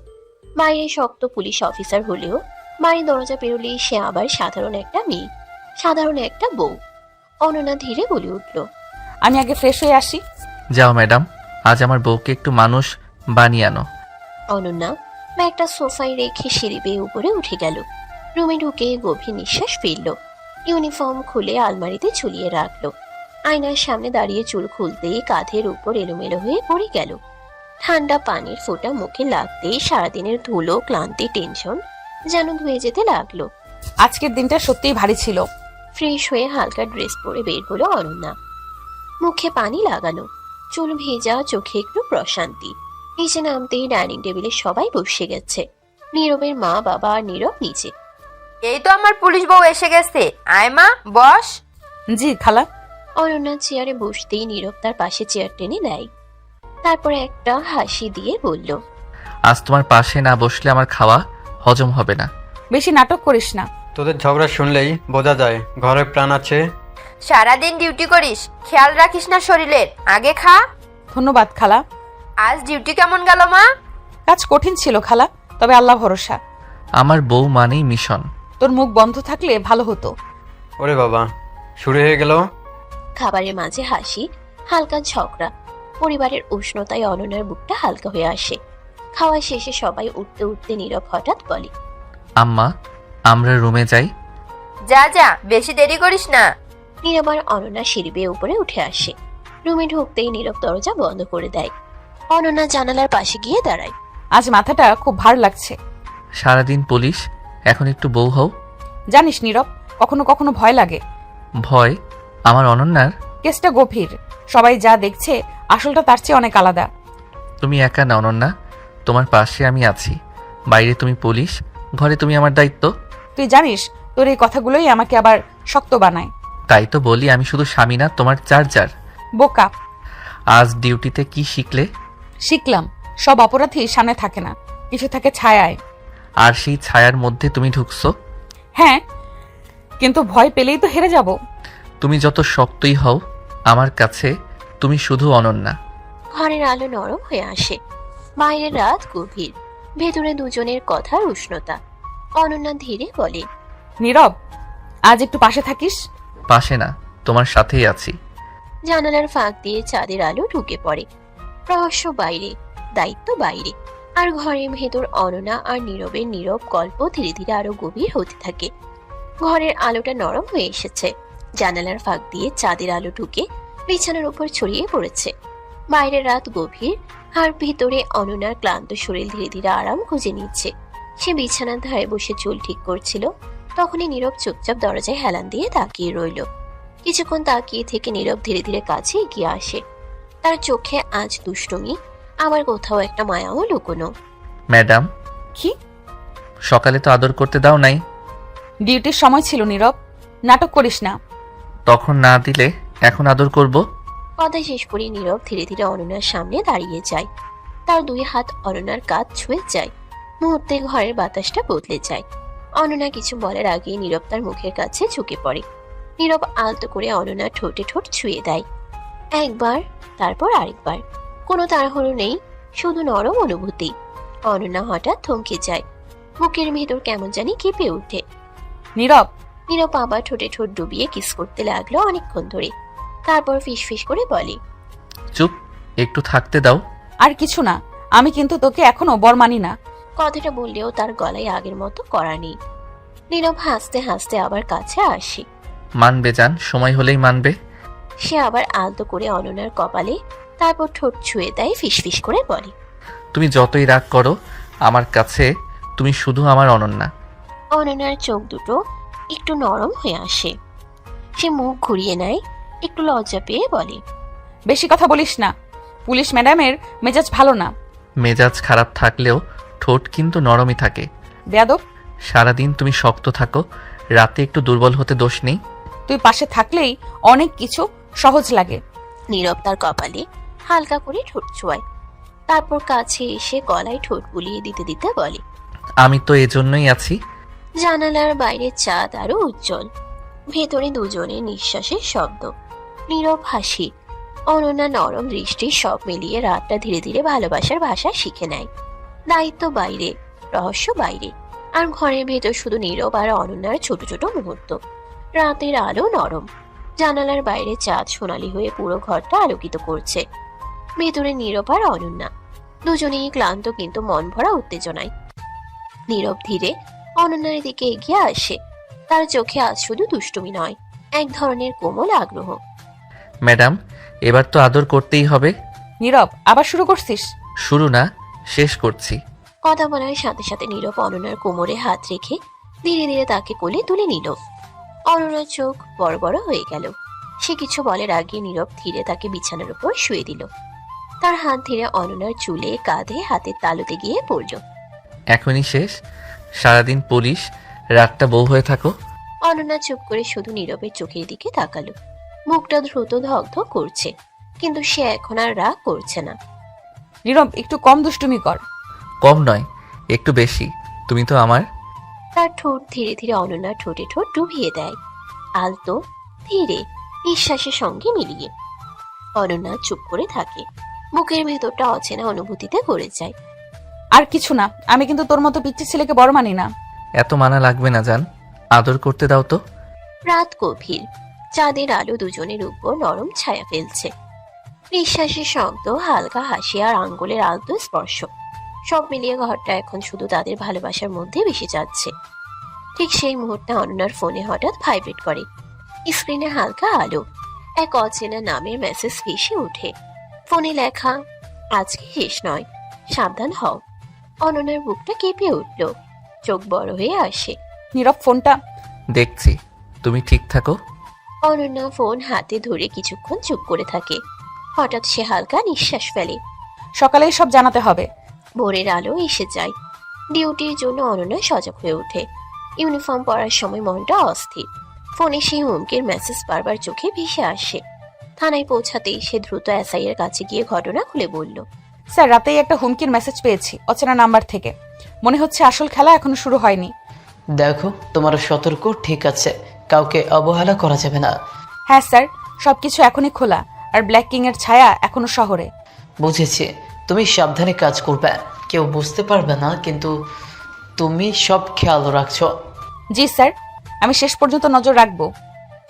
বাইরে শক্ত পুলিশ অফিসার হলেও বাড়ির দরজা পেরোলেই সে আবার সাধারণ একটা মেয়ে, সাধারণ একটা বউ। অনন্যা ধীরে বলে উঠল, আমি আগে ফ্রেশ হয়ে আসি। যাও ম্যাডাম, আজ আমার বউকে একটু মানুষ বানিয়ে আনো। অনন্যা ব্যাগটা সোফায় রেখে সিঁড়ি বেয়ে উপরে উঠে গেল। রুমে ঢুকে গভীর নিঃশ্বাস ফেলল। ইউনিফর্ম খুলে আলমারিতে ঝুলিয়ে রাখলো। আয়নার সামনে দাঁড়িয়ে চুল খুলতেই কাঁধের উপর এলোমেলো হয়ে পড়ে গেল। ঠান্ডা পানির ফোঁটা মুখে লাগতেই সারাদিনের ধুলো, ক্লান্তি, টেনশন যেন ধুয়ে যেতে লাগলো। আজকের দিনটা সত্যিই ভারী ছিল। ফ্রেশ হয়ে হালকা ড্রেস পরে বের হলো অনন্যা। মুখে পানি লাগানো, চুল ভেজা, চোখে একটু প্রশান্তি। নিচে নামতেই ডাইনিং টেবিলে সবাই বসে গেছে। নীরবের মা, বাবা আর নীরব নিচে। এই তো আমার পুলিশ বউ এসে গেছে, আয় মা বস। জি খালা। অনন্যা চেয়ারে বসতেই নীরব তার পাশে চেয়ার টেনে দেয়। তারপরে একটা হাসি দিয়ে বলল, আজ তোমার পাশে না বসলে আমার খাওয়া হজম হবে না। বেশি নাটক করিস না। তোদের ঝগড়া শুনলেই বোঝা যায় ঘরে প্রাণ আছে। সারাদিন ডিউটি করিস, খেয়াল রাখিস না শরীরের, আগে খা। ধন্যবাদ খালা। আজ ডিউটি কেমন গেল মা? কাজ কঠিন ছিল খালা, তবে আল্লাহ ভরসা। আমার বউ মানেই মিশন। তোর মুখ বন্ধ থাকলে ভালো হতো। ওরে বাবা, শুরু হয়ে গেল। খাবারের মাঝে হাসি, হালকা ঝগড়া। পরিবারের উষ্ণতায় অনন্যার বুকটা হালকা হয়ে আসে। খাওয়া শেষে সবাই উঠতে উঠতে নীরব হঠাৎ বলে, আম্মা, আমরা রুমে যাই। যা যা, বেশি দেরি করিস না। নীরব আর অনন্যা সিঁড়ি বেয়ে উপরে উঠে আসে। রুমে ঢুকতেই নীরব দরজা বন্ধ করে দেয়। অনন্যা জানালার পাশে গিয়ে দাঁড়ায়। আজ মাথাটা খুব ভার লাগছে। সারাদিন পুলিশ, এখন একটু বউ হও। জানিস নীরব, কখনো কখনো ভয় লাগে। ভয়? আমার অনন্যার? কেসটা গভীর। সবাই যা দেখছে আসলটা তার চেয়ে অনেক আলাদা। তুমি একা না অনন্যা, তোমার পাশে আমি আছি। বাইরে তুমি পুলিশ, ঘরে তুমি আমার দায়িত্ব। তুই জানিস, তোর এই কথাগুলোই আমাকে আবার শক্ত বানায়। তাই তো বলি আমি শুধু স্বামী না, তোমার চার্জার। বোকা। আজ ডিউটিতে কি শিখলে? শিখলাম, সব অপরাধী সামনে থাকে না, কিছু থাকে ছায়ায়। আর সেই ছায়ার মধ্যে তুমি ঢুকছো। হ্যাঁ, কিন্তু ভয় পেলেই তো হেরে যাব। তুমি যত শক্তই হও, আমার কাছে তুমি শুধু অনন্যা। ঘরের আলো নরম হয়ে আসে। বাইরের রাত গভীর, ভেতরে দুজনের কথার উষ্ণতা। অনন্যা ধীরে বলে, নীরব, আজ একটু পাশে থাকিস। পাশে না, তোমার সাথেই আছি। জানালার ফাঁক দিয়ে চাঁদের আলো ঢুকে পড়ে। রহস্য বাইরে, দায়িত্ব বাইরে। আর ঘরের ভেতর অনন্যা আর নীরবের নীরব গল্প ধীরে ধীরে আরো গভীর হতে থাকে। ঘরের আলোটা নরম হয়ে এসেছে। জানালার ফাঁক দিয়ে চাঁদের আলো ঢুকে বিছানার উপর ছড়িয়ে পড়েছে। বাইরের রাত গভীর, আর ভেতরে অনন্যার ক্লান্ত শরীর ধীরে ধীরে আরাম খুঁজে নিচ্ছে। সে বিছানার ধারে বসে চুল ঠিক করছিল। তখনই নীরব চুপচাপ দরজায় হেলান দিয়ে তাকিয়ে রইল। কিছুক্ষণ তাকিয়ে থেকে নীরব ধীরে ধীরে কাছে এগিয়ে আসে। তার চোখে আজ দুষ্টুমি, আবার কোথাও একটা মায়াও লুকোনো। ম্যাডাম। কি? সকালে তো আদর করতে দাও নাই। ডিউটির সময় ছিল নীরব, নাটক করিস না। তখন না দিলে এখন আদর করব। কথা শেষ করে নীরব ধীরে ধীরে অনন্যার সামনে দাঁড়িয়ে যায়। তার দুই হাত অনন্যার কাঁধ ছুঁয়ে যায়। মুহূর্তে ঘরের বাতাসটা বদলে যায়। অনন্যা কিছু বলার আগেই নীরব তার মুখের কাছে ঝুঁকে পড়ে। নীরব আলতো করে অনন্যার ঠোঁটে ঠোঁট ছুঁয়ে দেয়। একবার, তারপর আরেকবার। কোনো তাড়াহুড়ো নেই, শুধু নরম অনুভূতি। অনন্যা হঠাৎ থমকে যায়। বুকের ভেতর কেমন জানি কেঁপে ওঠে। নীরব। নীরব আবার ঠোঁটে ঠোঁট ডুবিয়ে কিস করতে লাগলো অনেকক্ষণ ধরে। তারপর ফিসফিস করে বলে, চুপ, একটু থাকতে দাও। আর কিছু না, আমি কিন্তু তোকে এখনো বর মানি না। কথাটা বললেও তার গলায় আগের মতো করা নেই। নীরব হাসতে হাসতে আবার কাছে আসে। মানবে জান, সময় হলেই মানবে। সে আবার আলতো করে অনন্যার কপালে, তারপর ঠোঁট ছুঁয়ে দেয়, ফিসফিস করে বলে, তুমি যতই রাগ করো, আমার কাছে তুমি শুধু আমার অনন্যা। অনন্যার চোখ দুটো একটু নরম হয়ে আসে। সে মুখ ঘুরিয়ে নেয়, একটু লজ্জা পেয়ে বলে, বেশি কথা বলিস না, পুলিশ ম্যাডামের মেজাজ ভালো না। মেজাজ খারাপ থাকলেও ঠোঁট কিন্তু নরমই থাকে। বেয়াদব। সারাদিন তুমি শক্ত থাকো, রাতে একটু দুর্বল হতে দোষ নেই। তুই পাশে থাকলেই অনেক কিছু সহজ লাগে। নীরব তার কপালে হালকা করে ঠোঁট ছোঁয়ায়। তারপর কাছে এসে গলায় ঠোঁট বুলিয়ে দিতে দিতে বলে, আমি তো এজন্যই আছি। জানালার বাইরে চাঁদ আরো উজ্জ্বল। ভেতরে দুজনের নিঃশ্বাসের শব্দ, নীরব হাসি, অনন্যা নরম দৃষ্টি, সব মিলিয়ে রাতটা ধীরে ধীরে ভালোবাসার ভাষা শিখে নেয়। দায়িত্ব বাইরে, রহস্য বাইরে, আর ঘরের ভেতর শুধু নীরব আর অনন্যার ছোট ছোট মুহূর্ত। রাতের আলো নরম, জানালার বাইরে চাঁদ সোনালি হয়ে পুরো ঘরটা আলোকিত করছে। ভেতরে নীরব আর অনন্যা দুজনেই ক্লান্ত, কিন্তু মন ভরা উত্তেজনায়। নীরব ধীরে অনন্যার দিকে এগিয়ে আসে। তার চোখে আজ শুধু দুষ্টুমি নয়, এক ধরনের কোমল আগ্রহ। ম্যাডাম, এবার তো আদর করতেই হবে। নীরব, আবার শুরু করছিস? শুরু না, শেষ করছি। কথা বলার সাথে সাথে নীরব অনন্যার কোমরে হাত রেখে ধীরে ধীরে তাকে কোলে তুলে নিল। অনন্যার চোখ বড় বড় হয়ে গেল। সে কিছু বলার আগে নীরব ধীরে তাকে বিছানার উপর শুয়ে দিল। তার হাত ধীরে অনন্যার চুলে, কাঁধে, হাতের তালুতে গিয়ে পড়ল। এখনই শেষ? সারাদিন পুলিশ, রাতটা বউ হয়ে থাকো। অনন্যা চুপ করে শুধু নীরবের চোখের দিকে তাকালো। মুখটা দ্রুত ধকধক করছে, কিন্তু সে এখন আর রাগ করছে না। নীরব, একটু কম দুষ্টুমি কর। কম নয়, একটু বেশি। তুমি তো আমার। তার ঠোঁট ধীরে ধীরে অনন্যার ঠোঁটে ঠোঁট ডুবিয়ে দেয়, আলতো ধীরে, নিঃশ্বাসের সঙ্গে মিলিয়ে। অনন্যা চুপ করে থাকে, বুকের ভেতরটা অচেনা অনুভূতিতে ভরে যায়। আর কিছু না, আমি কিন্তু তোর মতো পিচ্ছি ছেলেকে বড় মানি না। এত মানা লাগবে না জান, আদর করতে দাও তো। রাত গভীর, চাঁদের আলো দুজনের উপর নরম ছায়া ফেলছে। নিঃশ্বাসের শব্দ, হালকা হাসি আর আঙ্গুলের আলতো স্পর্শ, সব মিলিয়ে ঘরটা এখন শুধু তাদের ভালোবাসার মধ্যে ভেসে যাচ্ছে। ঠিক সেই মুহূর্তে অনন্যার ফোনে হঠাৎ ভাইব্রেট করে। স্ক্রিনে হালকা আলো, এক অচেনা নামের মেসেজ ভেসে ওঠে। ফোনে লেখা, আজকে শেষ নয়, সাবধান হও। অনন্যার বুকটা কেঁপে উঠল, চোখ বড় হয়ে আসে। নীরব, ফোনটা। দেখছি, তুমি ঠিক থাকো। অনন্যা ফোন হাতে ধরে কিছুক্ষণ চুপ করে থাকে। হঠাৎ সে হালকা নিঃশ্বাস ফেলে। সকালেই সব জানাতে হবে। ভোরের আলো এসে যায়। ডিউটির জন্য অনন্যা সজাগ হয়ে ওঠে। ইউনিফর্ম পরার সময় মনটা অস্থির। ফোনে সেই হুমকির মেসেজ বারবার চোখে ভেসে আসে। থানায় পৌঁছাতেই সে দ্রুত এসআই এর কাছে গিয়ে ঘটনা খুলে বলল। স্যার, রাতেই একটা হুমকির মেসেজ পেয়েছি অচেনা নাম্বার থেকে। মনে হচ্ছে আসল খেলা এখনো শুরু হয়নি। দেখো, তোমার সতর্ক ঠিক আছে, কাউকে অবহেলা করা যাবে না। হ্যাঁ স্যার, সবকিছু এখনই খোলা, আর ব্ল্যাক কিং এর ছায়া এখনো শহরে। বুঝেছি, তুমি সাবধানে কাজ করবে, কেউ বুঝতে পারবে না, কিন্তু তুমি সব খেয়াল রাখছো। জি স্যার, আমি শেষ পর্যন্ত নজর রাখবো।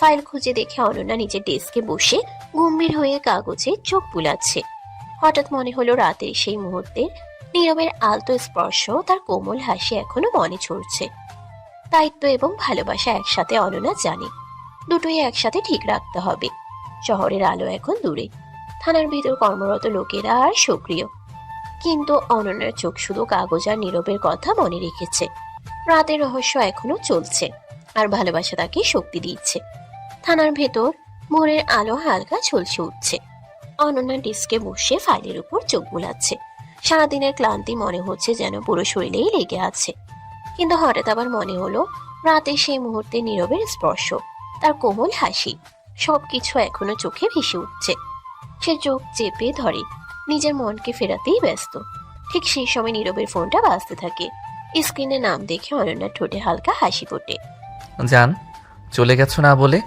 ফাইল খুঁজে দেখে অনন্যা নিজের ডেস্কে বসে গম্ভীর হয়ে কাগজে চোখ বুলাচ্ছে। হঠাৎ মনে হলো রাতের সেই মুহূর্তে নীরবের আলতো স্পর্শ, তার কোমল হাসি এখনো মনে ছড়ছে। দায়িত্ব এবং ভালোবাসা একসাথে অনন্যা জানে, দুটোই একসাথে ঠিক রাখতে হবে। শহরের আলো এখন দূরে, থানার ভিতর কর্মরত লোকেরা আর সক্রিয়, কিন্তু অনন্যার চোখ শুধু কাগজ আর নীরবের কথা মনে রেখেছে। রাতের রহস্য এখনো চলছে, আর ভালোবাসা তাকে শক্তি দিচ্ছে। থানার ভেতর ভোরের আলো হালকা ঝলসে উঠছে। অনন্যা ডেস্কে বসে ফাইলের উপর চোখ বুলাচ্ছে। সারাদিনের ক্লান্তি মনে হচ্ছে যেন পুরো শরীরেই লেগে আছে। কিন্তু হঠাৎ আবার মনে হলো রাতে সেই মুহূর্তে নীরবের স্পর্শ, তার কোমল হাসি, সবকিছু এখনো চোখে ভেসে উঠছে। সে চোখ চেপে ধরে, নিজের মনকে ফেরাতেই ব্যস্ত। ঠিক সেই সময় নীরবের ফোনটা বাজতে থাকে। স্ক্রিনে নাম দেখে অনন্যার ঠোঁটে হালকা হাসি ফোটে। জান, চলে গেছো না বলে?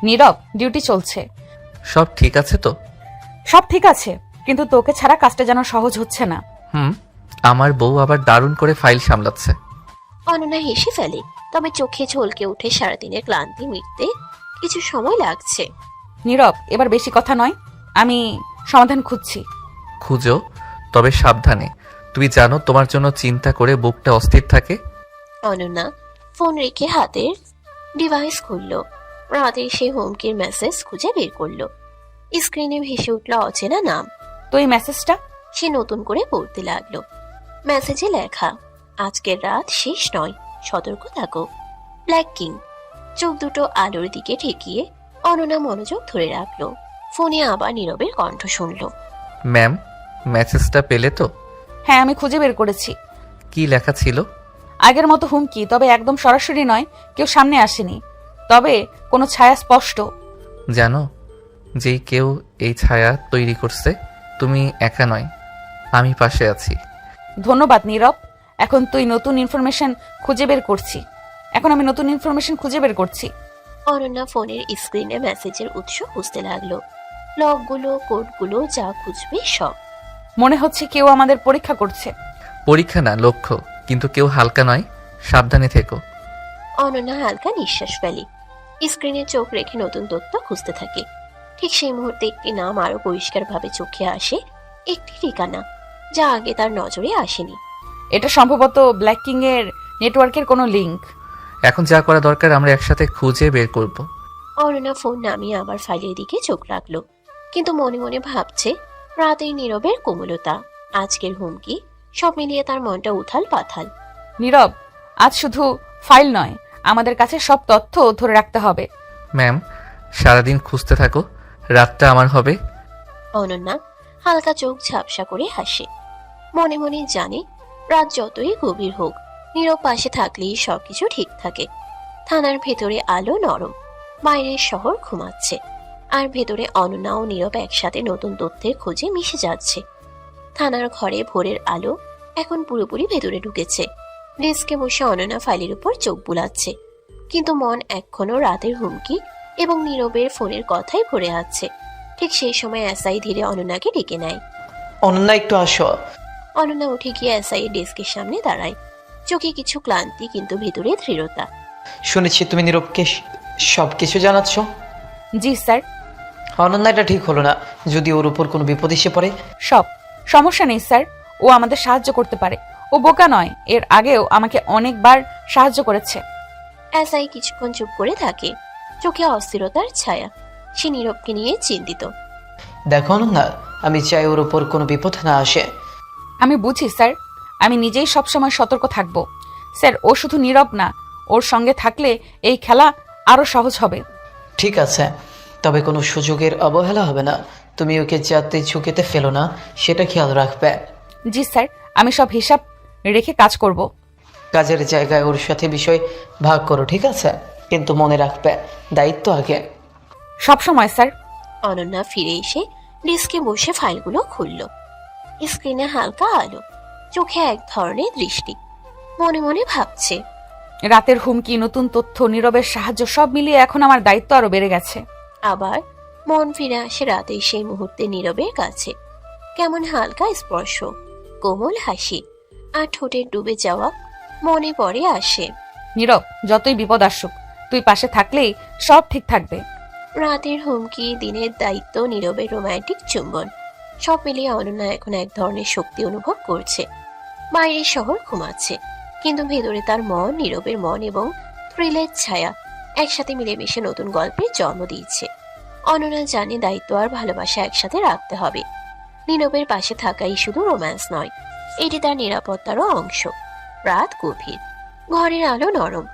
নীরব, ডিউটি চলছে। সব ঠিক আছে তো? সব ঠিক আছে, কিন্তু তোকে ছাড়া কাজটা যেন সহজ হচ্ছে না। আমার বউ আবার দারুণ করে ফাইল সামলাচ্ছে। অনন্যা হেসে ফেলে, তবে চোখে ঝলকে উঠে সারাদিনের ক্লান্তি মিটতে কিছু সময় লাগছে। নীরব, এবার বেশি কথা নয়, আমি সমাধান খুঁজছি। খুঁজো, তবে সাবধানে। তুমি জানো তোমার জন্য চিন্তা করে বুকটা অস্থির থাকে। অনন্যা ফোন রেখে হাতের ডিভাইস খুলল। রাতের সেই হুমকির মেসেজ খুঁজে বের করলো। স্ক্রিনে ভেসে উঠল অচেনা নাম। তো এই মেসেজটা? সে নতুন করে পড়তে লাগলো। মেসেজে লেখা, আজকের রাত শেষ নয়, সতর্ক থাকো। Black king. চোখ দুটো আলোর দিকে ঠেকিয়ে অনন্যা মনোযোগ ধরে রাখলো। ফোনে আবার নীরবের কণ্ঠ শুনল। ম্যাম, মেসেজটা পেলে তো? হ্যাঁ, আমি খুঁজে বের করেছি। কি লেখা ছিল? আগের মতো হুমকি, তবে একদম সরাসরি নয়, কেউ সামনে আসেনি, তবে কোনো ছায়া স্পষ্ট। জানো, যেই কেউ এই ছায়া তৈরি করছে, তুমি একা নয়, আমি পাশে আছি। ধন্যবাদ নীরব। এখন আমি নতুন ইনফরমেশন খুঁজে বের করছি। অনন্যা ফোনের স্ক্রিনে মেসেজের উৎস খুঁজতে লাগলো। লকগুলো, কোডগুলো, যা খুঁজবে সব। মনে হচ্ছে কেউ আমাদের পরীক্ষা করছে। পরীক্ষা না, লক্ষ্য। কিন্তু কেউ হালকা নয়, সাবধানে থেকো। অনন্যা হালকা নিঃশ্বাস ফেলে, স্ক্রিনে চোখ রেখে নতুন তথ্য খুঁজতে থাকে। ঠিক সেই মুহূর্তে একটি নাম আরো পরিষ্কারভাবে চোখে আসে, একটি ঠিকানা যা আগে তার নজরে আসেনি। এটা সম্ভবত ব্ল্যাক কিং এর নেটওয়ার্কের কোনো লিংক। এখন যা করা দরকার আমরা একসাথে খুঁজে বের করব। অনন্যা ফোন নামিয়ে আবার ফাইলের দিকে চোখ রাখলো, কিন্তু মনে মনে ভাবছে রাতের নীরবের কোমলতা, আজকের হুমকি, সব মিলিয়ে তার মনটা উথাল পাথাল। নীরব, আজ শুধু ফাইল নয়, আমাদের কাছে সব তথ্য ধরে রাখতে হবে। ম্যাম, সারাদিন খুঁজতে থাকো, রাতটা আমার হবে। অনন্যা হালকা চোখ ঝাপসা করে হাসে, মনে মনে জানে রাত যতই গভীর হোক নীরব পাশে থাকলেই সবকিছু ঠিক থাকে। থানার ভেতরে আলো নরম, বাইরের শহর ঘুমাচ্ছে, আর ভেতরে অনন্যা ও নীরব একসাথে নতুন তথ্যের খোঁজে মিশে যাচ্ছে। থানার ঘরে ভোরের আলো এখন পুরোপুরি ভেতরে ঢুকেছে। ডেস্কে বসে অনন্যা ফাইলের উপর চোখ বুলাচ্ছে, কিন্তু মন এখনো রাতের হুমকি এবং নীরবের ফোনের কথাই ভরে আছে। ঠিক সেই সময় এসআই ধীরে অনন্যাকে ডেকে নেয়। অনন্যা, একটু আসো। অনন্যা উঠে গিয়ে এসআই এর ডেস্কের সামনে দাঁড়ায়, চোখে কিছু ক্লান্তি কিন্তু ভেতরে দৃঢ়তা। শুনেছি তুমি নীরবকে সবকিছু জানাচ্ছ। জি স্যার। অনন্যা, এটা ঠিক হলো না। যদি ওর উপর কোনো বিপদ এসে পড়ে? সমস্যা নেই স্যার, ও আমাদের সাহায্য করতে পারে। ও বোকা নয়, এর আগেও আমাকে অনেকবার সাহায্য করেছে। এসআই কিছুক্ষণ চুপ করে থাকে, চোখে অস্থিরতার ছায়া। সে নীরবকে নিয়ে চিন্তিত। দেখো অনন্যা, আমি চাই ওর উপর কোনো বিপদ না আসে। আমি বুঝি স্যার, আমি নিজেই সবসময় সতর্ক থাকব। স্যার, ও শুধু নীরব না, ওর সঙ্গে থাকলে এই খেলা আরো সহজ হবে। ঠিক আছে, তবে কোনো সুযোগের অবহেলা হবে না। তুমি ওকে যাতে ঝুঁকিতে ফেলো না, সেটা খেয়াল রাখবে। জি স্যার, আমি সব হিসাব রেখে কাজ করব। কাজের জায়গায় ওর সাথে বিষয় ভাগ করো, ঠিক আছে? কিন্তু মনে রাখবে, দায়িত্ব আগে। সব সময় স্যার। অনন্যা ফিরে এসে ডেস্কে বসে ফাইলগুলো খুলল। স্ক্রিনে হালকা আলো, চোখে এক ধরনের দৃষ্টি। মনে মনে ভাবছে, রাতের হুমকি, নতুন তথ্য, নীরবের সাহায্য, সব মিলিয়ে এখন আমার দায়িত্ব আরো বেড়ে গেছে। আবার মন ফিরে আসে রাতের সেই মুহূর্তে নীরবের কাছে। কেমন হালকা স্পর্শ, কোমল হাসি, আর ঠোঁটের ডুবে যাওয়া মনে পড়ে আসে। নীরব, যতই বিপদ আসুক, তুই পাশে থাকলেই সব ঠিক থাকবে। রাতের হুমকি, দিনের দায়িত্ব, নীরবের রোমান্টিক চুম্বন, সব মিলিয়ে অনন্যা এখন এক ধরনের শক্তি অনুভব করছে। বাইরের শহর ঘুমাচ্ছে, কিন্তু ভেতরে তার মন, নীরবের মন এবং থ্রিলের ছায়া একসাথে মিলেমিশে নতুন গল্পের জন্ম দিয়েছে। অনন্যা জানে দায়িত্ব আর ভালোবাসা একসাথে রাখতে হবে। নীরবের পাশে থাকাই শুধু রোম্যান্স নয়, এটি তার নিরাপত্তারও অংশ। রাত গভীর, ঘরের আলো নরম,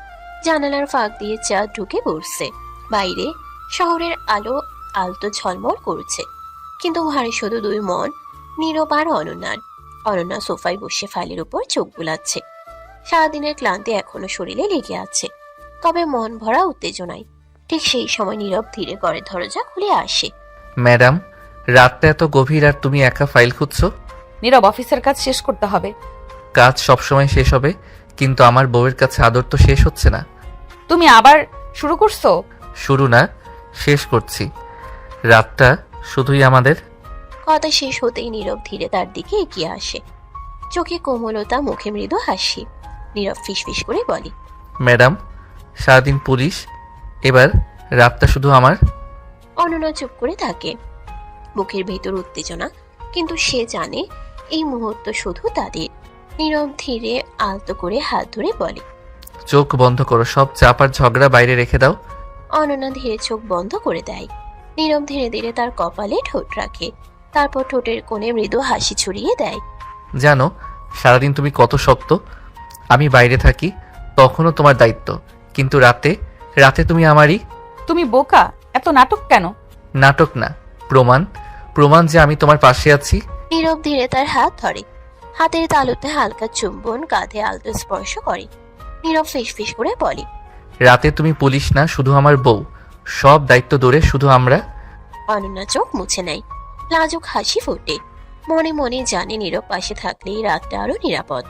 জানালার ফাঁক দিয়ে চাঁদ ঢুকে পড়ছে। বাইরে শহরের আলো আলতো ঝলমল করছে, কিন্তু ঘরে শুধু দুই মন, নীরব আর অনন্যার। অনন্যা সোফায় বসে ফাইলের উপর চোখ বুলাচ্ছে। সারাদিনের ক্লান্তি এখনো শরীরে লেগে আছে, তবে মন ভরা উত্তেজনায়। ঠিক সেই সময় নীরব ধীরে ঘরের দরজা খুলে আসে। ম্যাডাম, রাতটা এত গভীর আর তুমি একা ফাইল খুঁজছো? নীরব, অফিসের কাজ শেষ করতে হবে। কাজ সবসময় শেষ হবে, কিন্তু আমার বউয়ের কাছে আদর তো শেষ হচ্ছে না। তুমি আবার শুরু করছো? শুরু না, শেষ করছি। রাতটা শুধুই আমাদের। কথা শেষ হতেই নীরব ধীরে তার দিকে এগিয়ে আসে, চোখে কোমলতা, মুখে মৃদু হাসি। নীরব ফিসফিস করে বলে, ম্যাডাম, সারাদিন পুলিশ, এবার রাতটা শুধু আমার। অনন্যা চুপ করে থাকে, বুকের ভেতর উত্তেজনা, কিন্তু সে জানে এই মুহূর্ত শুধু তাদের। নীরব ধীরে আলতো করে হাত ধরে বলে, চোখ বন্ধ করো, সব চাপ আর ঝগড়া বাইরে রেখে দাও। অনন্যা ধীরে চোখ বন্ধ করে দেয়। নীরব ধীরে ধীরে তার কপালে ঠোঁট রাখে, তারপর ঠোঁটের কোণে মৃদু হাসি ছড়িয়ে দেয়। জানো সারাদিন তুমি কত শক্ত। আমি বাইরে থাকি তখনও তোমার দায়িত্ব, কিন্তু রাতে রাতে তুমি আমারই। তুমি বোকা, এত নাটক কেন? নাটক না, প্রমাণ। প্রমাণ যে আমি তোমার পাশে আছি। নীরব ধীরে তার হাত ধরে, হাতের তালুতে হালকা চুম্বন, কাঁধে আলতো স্পর্শ করে। নীরব ফিসফিস করে বলে, রাতে তুমি পুলিশ না, শুধু আমার বউ। সব দায়িত্ব দূরে, শুধু আমরা। অনন্যা চোখ মুছে নেয়, লাজুক হাসি ফোটে। মনে মনে জানে নীরব পাশে থাকলেই রাতটা আরো নিরাপদ।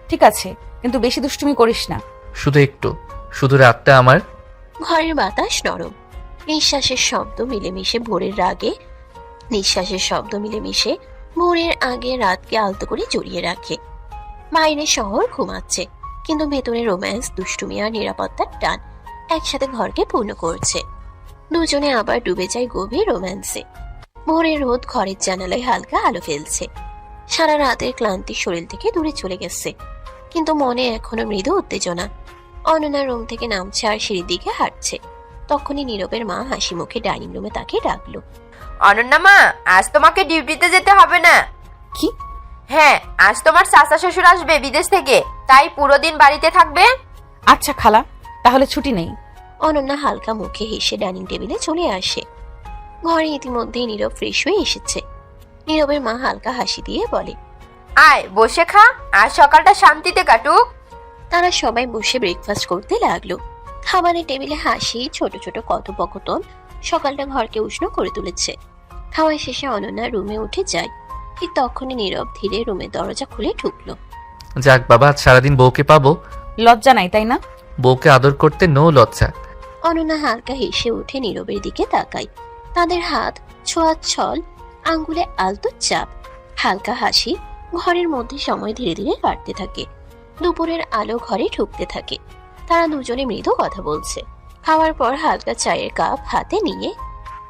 ঠিক আছে, কিন্তু বেশি দুষ্টুমি করিস না। শুধু একটু, শুধু রাতটা আমার। ঘরের বাতাস নরম, নিঃশ্বাসের শব্দ মিলেমিশে ভোরের রাগে, নিঃশ্বাসের শব্দ মিলেমিশে ভোরের আগে রাতকে আলতো করে জড়িয়ে রাখে। বাইরে শহর ঘুমাচ্ছে, কিন্তু ভেতরে রোম্যান্স, দুষ্টুমি আর নিরাপত্তার টান একসাথে ঘরকে পূর্ণ করছে। দুজনে আবার ডুবে যায় গভীর রোম্যান্সে। ভোরের রোদ ঘরের জানালায় হালকা আলো ফেলছে। সারা রাতের ক্লান্তি শরীর থেকে দূরে চলে গেছে, কিন্তু মনে এখনো মৃদু উত্তেজনা। অনন্যা রুম থেকে নামছে আর সিঁড়ির দিকে হাঁটছে। তখনই নীরবের মা হাসি মুখে ডাইনিং রুমে তাকে ডাকলো। অনন্যা মা, আজ তোমাকে ডিউটিতে যেতে হবে না। কি? হ্যাঁ, আজ তোমার চাচা শ্বশুর আসবে বিদেশ থেকে, তাই পুরো দিন বাড়িতে থাকবে। আচ্ছা খালা, তাহলে ছুটি নেই। অনন্যা হালকা মুখে হেসে ডাইনিং টেবিলে চলে আসে। ঘরে ইতিমধ্যেই নীরব ফ্রেশ হয়ে এসেছে। নীরবের মা হালকা হাসি দিয়ে বলে, আয় বসে খা, আজ সকালটা শান্তিতে কাটুক। তারা সবাই বসে ব্রেকফাস্ট করতে লাগলো। খাবারের টেবিলে হাসি, ছোট ছোট কথোপকথন সকালটা ঘরকে উষ্ণ করে তুলেছে। খাওয়া শেষে অনন্যা রুমে উঠে যায়। ঠিক তখনই নীরব ধীরে রুমের দরজা খুলে ঢুকলো। যাক বাবা, আজ সারাদিন বউকে পাবো। লজ্জা নাই তাই না? বউকে আদর করতে নো লজ্জা। অনন্যা হালকা হেসে উঠে নীরবের দিকে তাকায়। তাদের হাত ছোঁয়াচ্ছল, আঙ্গুলে আলতো চাপ, হালকা হাসি। ঘরের মধ্যে সময় ধীরে ধীরে কাটতে থাকে। দুপুরের আলো ঘরে ঢুকতে থাকে। তারা দুজনে মৃদু কথা বলছে। খাওয়ার পর হালকা চায়ের কাপ হাতে নিয়ে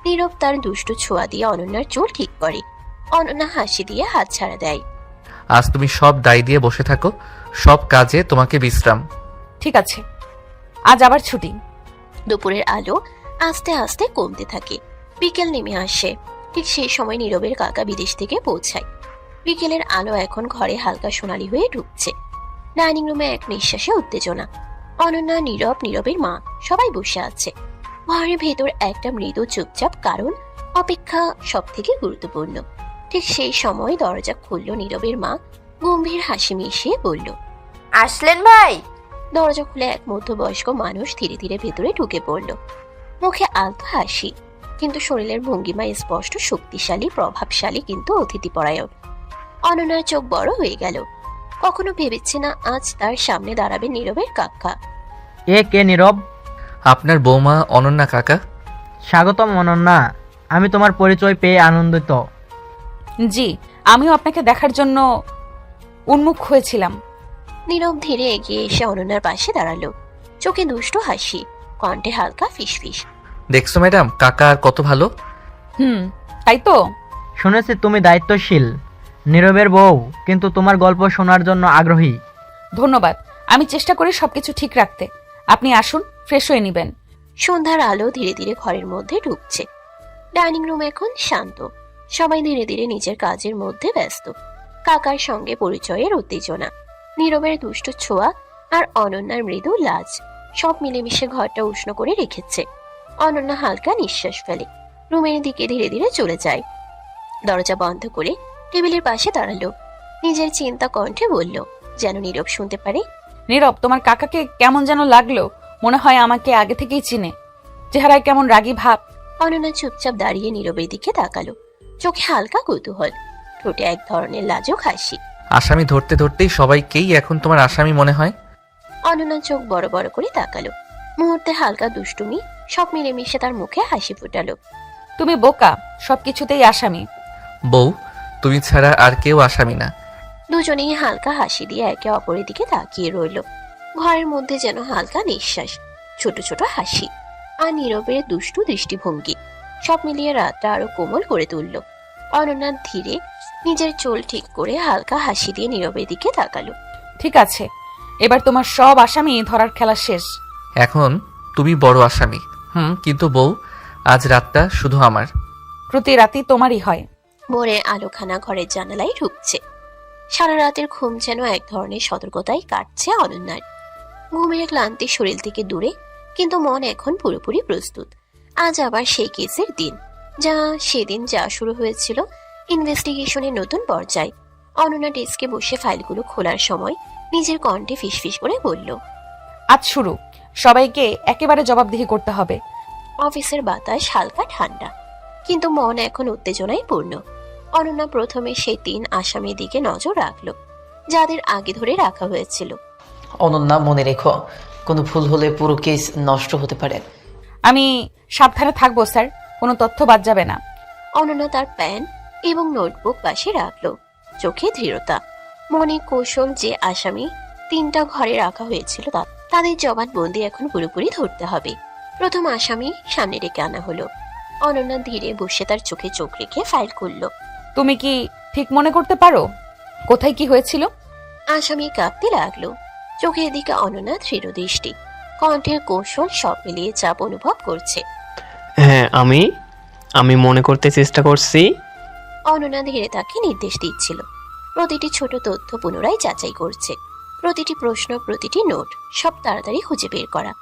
নীরব তার দুষ্টু ছোঁয়া দিয়ে অনন্যার চুল ঠিক করে। অনন্যা হাসি দিয়ে হাত ছাড়া দেয়। আজ তুমি সব দায় দিয়ে বসে থাকো, সব কাজে তোমাকে বিশ্রাম। ঠিক আছে, আজ আবার ছুটি। দুপুরের আলো আস্তে আস্তে কমতে থাকে। বিকেল নেমে আসে। ঠিক সেই সময় নীরবের কাকা বিদেশ থেকে পৌঁছায়। বিকেলের আলো এখন ঘরে হালকা সোনালি হয়ে ঢুকছে। ডাইনিং রুমে এক নিঃশ্বাসে উত্তেজনা। অনন্যা, নীরব, নীরবের মা সবাই বসে আছে। ঘরের ভেতর একটা মৃদু চুপচাপ, কারণ অপেক্ষা সব থেকে গুরুত্বপূর্ণ। ঠিক সেই সময় দরজা খুলল। নীরবের মা গম্ভীর হাসি মিশিয়ে বলল, আসলেন ভাই। দরজা খুলে এক মধ্যবয়স্ক মানুষ ধীরে ধীরে ভেতরে ঢুকে পড়ল। মুখে আলতো হাসি, কিন্তু শরীরের ভঙ্গিমা স্পষ্ট শক্তিশালী, প্রভাবশালী, কিন্তু অতিথিপরায়ণ। অনন্যার চোখ বড় হয়ে গেল। কখনো ভেবেছে না আজ তার সামনে দাঁড়াবে নীরবের কাকা। এ কে নীরব? আপনার বৌমা অনন্যা কাকা। স্বাগতম অনন্যা, আমি তোমার পরিচয় পেয়ে আনন্দিত। জি, আমিও আপনাকে দেখার জন্য উন্মুখ হয়েছিলাম। নীরব ধীরে এগিয়ে এসে অনন্যার পাশে দাঁড়ালো। চোখে দুষ্ট হাসি, কণ্ঠে হালকা ফিসফিস। দেখছো ম্যাডাম, কাকা আর কত ভালো। তাই তো। শুনেছি তুমি দায়িত্বশীল, নীরবের বউ, কিন্তু তোমার গল্প শোনার জন্য আগ্রহী। ধন্যবাদ, আমি চেষ্টা করি সবকিছু ঠিক রাখতে। আপনি আসুন, ফ্রেশ হয়ে নেবেন। সন্ধ্যার আলো ধীরে ধীরে ঘরের মধ্যে ঢুকছে। ডাইনিং রুম এখন শান্ত। সবাই ধীরে ধীরে নিজের কাজের মধ্যে ব্যস্ত। কাকার সঙ্গে পরিচয়ের উত্তেজনা, নীরবের দুষ্ট ছোঁয়া আর অনন্যার মৃদু লাজ সব মিলেমিশে ঘরটা উষ্ণ করে রেখেছে। অনন্যা হালকা নিঃশ্বাস ফেলে, রুমের দিকে ধীরে ধীরে চলে যায়। দরজা বন্ধ করে টেবিলের পাশে দাঁড়ালো। নিজের চিন্তা কণ্ঠে বলল, যেন নীরব শুনতে পারে। নীরব, তোমার কাকাকে কেমন যেন লাগলো। মনে হয় আমাকে আগে থেকেই চিনে। চেহারায় কেমন রাগী ভাব। অনন্যা চুপচাপ দাঁড়িয়ে নীরবের দিকে তাকালো। চোখে হালকা কৌতূহল, ঠোঁটে এক ধরনের লাজুক হাসি। আসামি ধরতে ধরতেই সবাইকেই এখন তোমার আসামি মনে হয়। অনন্যা চোখ বড় বড় করে তাকালো। মুহূর্তে হালকা দুষ্টুমি সব মিলেমিশে তার মুখে হাসি ফুটালো। তুমি বোকা, সবকিছুতেই আসামি। বউ, তুমি ছাড়া আর কেউ আসামি না। দুজনেই হালকা হাসি দিয়ে একে অপরের দিকে তাকিয়ে রইল। ঘরের মধ্যে যেন হালকা নিঃশ্বাস, ছোট ছোট হাসি আর নীরবের দুষ্টু দৃষ্টিভঙ্গি সব মিলিয়ে রাতটা আরো কোমল করে তুলল। অনন্যা ধীরে নিজের চুল ঠিক করে হালকা হাসি দিয়ে নীরবের দিকে তাকালো। ঠিক আছে, এবার তোমার সব আসামি ধরার খেলা শেষ। এখন তুমি বড় আসামি। কিন্তু বউ, আজ রাতটা শুধু আমার। প্রতি রাতই তোমারই হয়। ভোরের আলোখানা ঘরের জানালায় ঢুকছে। সারা রাতের ঘুম যেন এক ধরনের সতর্কতায় কাটছে অনন্যার। ঘুমের ক্লান্তি শরীর থেকে দূরে, কিন্তু মন এখন পুরোপুরি প্রস্তুত। আজ আবার সেই কেসের দিন, সেদিন যা শুরু হয়েছিল ইনভেস্টিগেশনের নতুন পর্যায়। অনন্যা ডেস্কে বসে ফাইলগুলো খোলার সময় নিজের কণ্ঠে ফিসফিস করে বলল, আজ শুরু। সবাইকে একেবারে জবাবদিহি করতে হবে। অফিসের বাতাস হালকা ঠান্ডা, কিন্তু মন এখন উত্তেজনায় পূর্ণ। অনন্যা প্রথমে সেই 3 আসামির দিকে নজর রাখলো, যাদের আগে ধরে রাখা হয়েছিল। অনন্যা, মনে রেখো, কোনো ভুল হলে পুরো কেস নষ্ট হতে পারে। আমি সাবধানে থাকবো স্যার, কোনো তথ্য বাদ যাবে না। অনন্যা তার প্যান এবং নোটবুক পাশে রাখলো, চোখে দৃঢ়তা, মনে কৌশল। যে আসামি 3টা ঘরে রাখা হয়েছিল তাদের জবানবন্দি এখন পুরোপুরি ধরতে হবে। প্রথম আসামি সামনে ডেকে আনা হলো। অনন্যা ধীরে বসে তার চোখে চোখ রেখে ফাইল খুলল। তুমি কি ঠিক মনে করতে পারো কোথায় কি হয়েছিল? আসামি কাঁপতে লাগলো। চোখের দিকে অনন্যা দৃঢ় দৃষ্টি, কণ্ঠের কৌশল সব মিলিয়ে চাপ অনুভব করছে। হ্যাঁ, আমি মনে করতে চেষ্টা করছি। অনন্যা ধীরে তাকে নির্দেশ দিচ্ছিল, প্রতিটি ছোট তথ্য পুনরায় যাচাই করছে, প্রতিটি প্রশ্ন, প্রতিটি নোট সব তাড়াতাড়ি খুঁজে বের করা।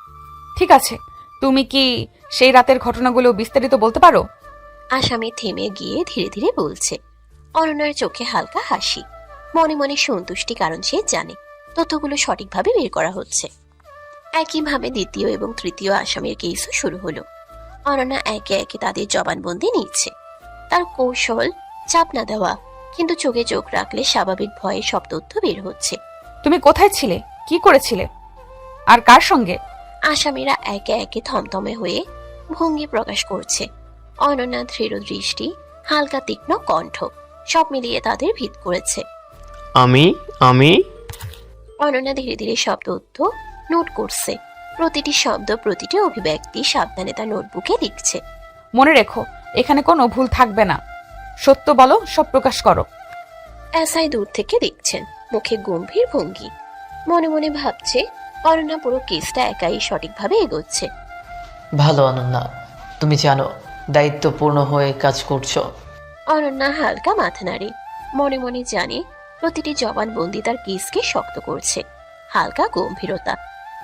ঠিক আছে, তুমি কি সেই রাতের ঘটনাগুলো বিস্তারিত বলতে পারো? আসামি থেমে গিয়ে ধীরে ধীরে বলছে। অনন্যার চোখে হালকা হাসি, মনে মনে সন্তুষ্টি, কারণ সে জানে তথ্যগুলো সঠিকভাবে বের করা হচ্ছে। একইভাবে দ্বিতীয় এবং তৃতীয় আসামির কেসও শুরু হলো। অনন্যা একে একে তাদের জবানবন্দি নিচ্ছে। তার কৌশল চাপ না দেওয়া, কিন্তু চোখে চোখ রাখলে স্বাভাবিক ভয়ে সব তথ্য বের হচ্ছে। তুমি কোথায় ছিলে, কি করেছিলে, আর কার সঙ্গে? আসামিরা একে একে থমথমে হয়ে ভঙ্গি প্রকাশ করছে। অনন্যা দৃঢ় দৃষ্টি, হালকা তীক্ষ্ণ কণ্ঠ, সব মিলিয়ে তাদের ভিত করেছে। আমি অনন্যা ধীরে ধীরে সব তথ্য নোট করছে, প্রতিটি শব্দ, প্রতিটি অভিব্যক্তি সাবধানে তার নোটবুকে লিখছে। মনে রেখো, এখানে কোনো ভুল থাকবে না। সত্য বলো, সব প্রকাশ করো। এসআই দূর থেকে দেখছেন, মুখে গম্ভীর ভঙ্গি। মনে মনে ভাবছে অনন্যা পুরো কেসটা একাই সঠিকভাবে এগোচ্ছে। ভালো অনন্যা, তুমি জানো দায়িত্বপূর্ণ হয়ে কাজ করছো। অনন্যা হালকা মাথা নাড়ে, মনে মনে জানে প্রতিটি জবানবন্দি তার কেসকে শক্ত করছে। হালকা গম্ভীরতা,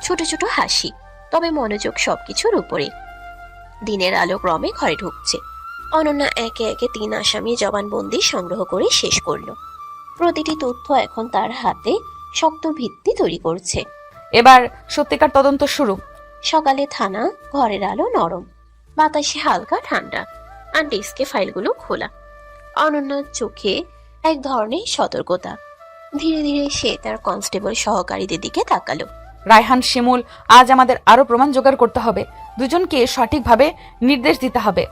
ছোট ছোট হাসি, তবে মনোযোগ সবকিছুর উপরে। দিনের আলো ক্রমে ঘরে ঢুকছে। অনন্যা একে একে 3 আসামি জবানবন্দি সংগ্রহ করে শেষ করল। প্রতিটি তথ্য এখন তার হাতে শক্ত ভিত্তি তৈরি করছে। এবার সত্যিকার তদন্ত শুরু। সকালে থানা, ঘরের আলো নরম, বাতাসে হালকা ঠান্ডা, আর ডেস্কে ফাইলগুলো খোলা। অনন্যার চোখে এক ধরনের সতর্কতা। ধীরে ধীরে সে তার কনস্টেবল সহকারীদের দিকে তাকালো। রায়হান, শিমুল, আজ আমাদের আরো প্রমাণ জোগাড় করতে হবে। দুজনকে সঠিকভাবে নির্দেশ দিতে হবে।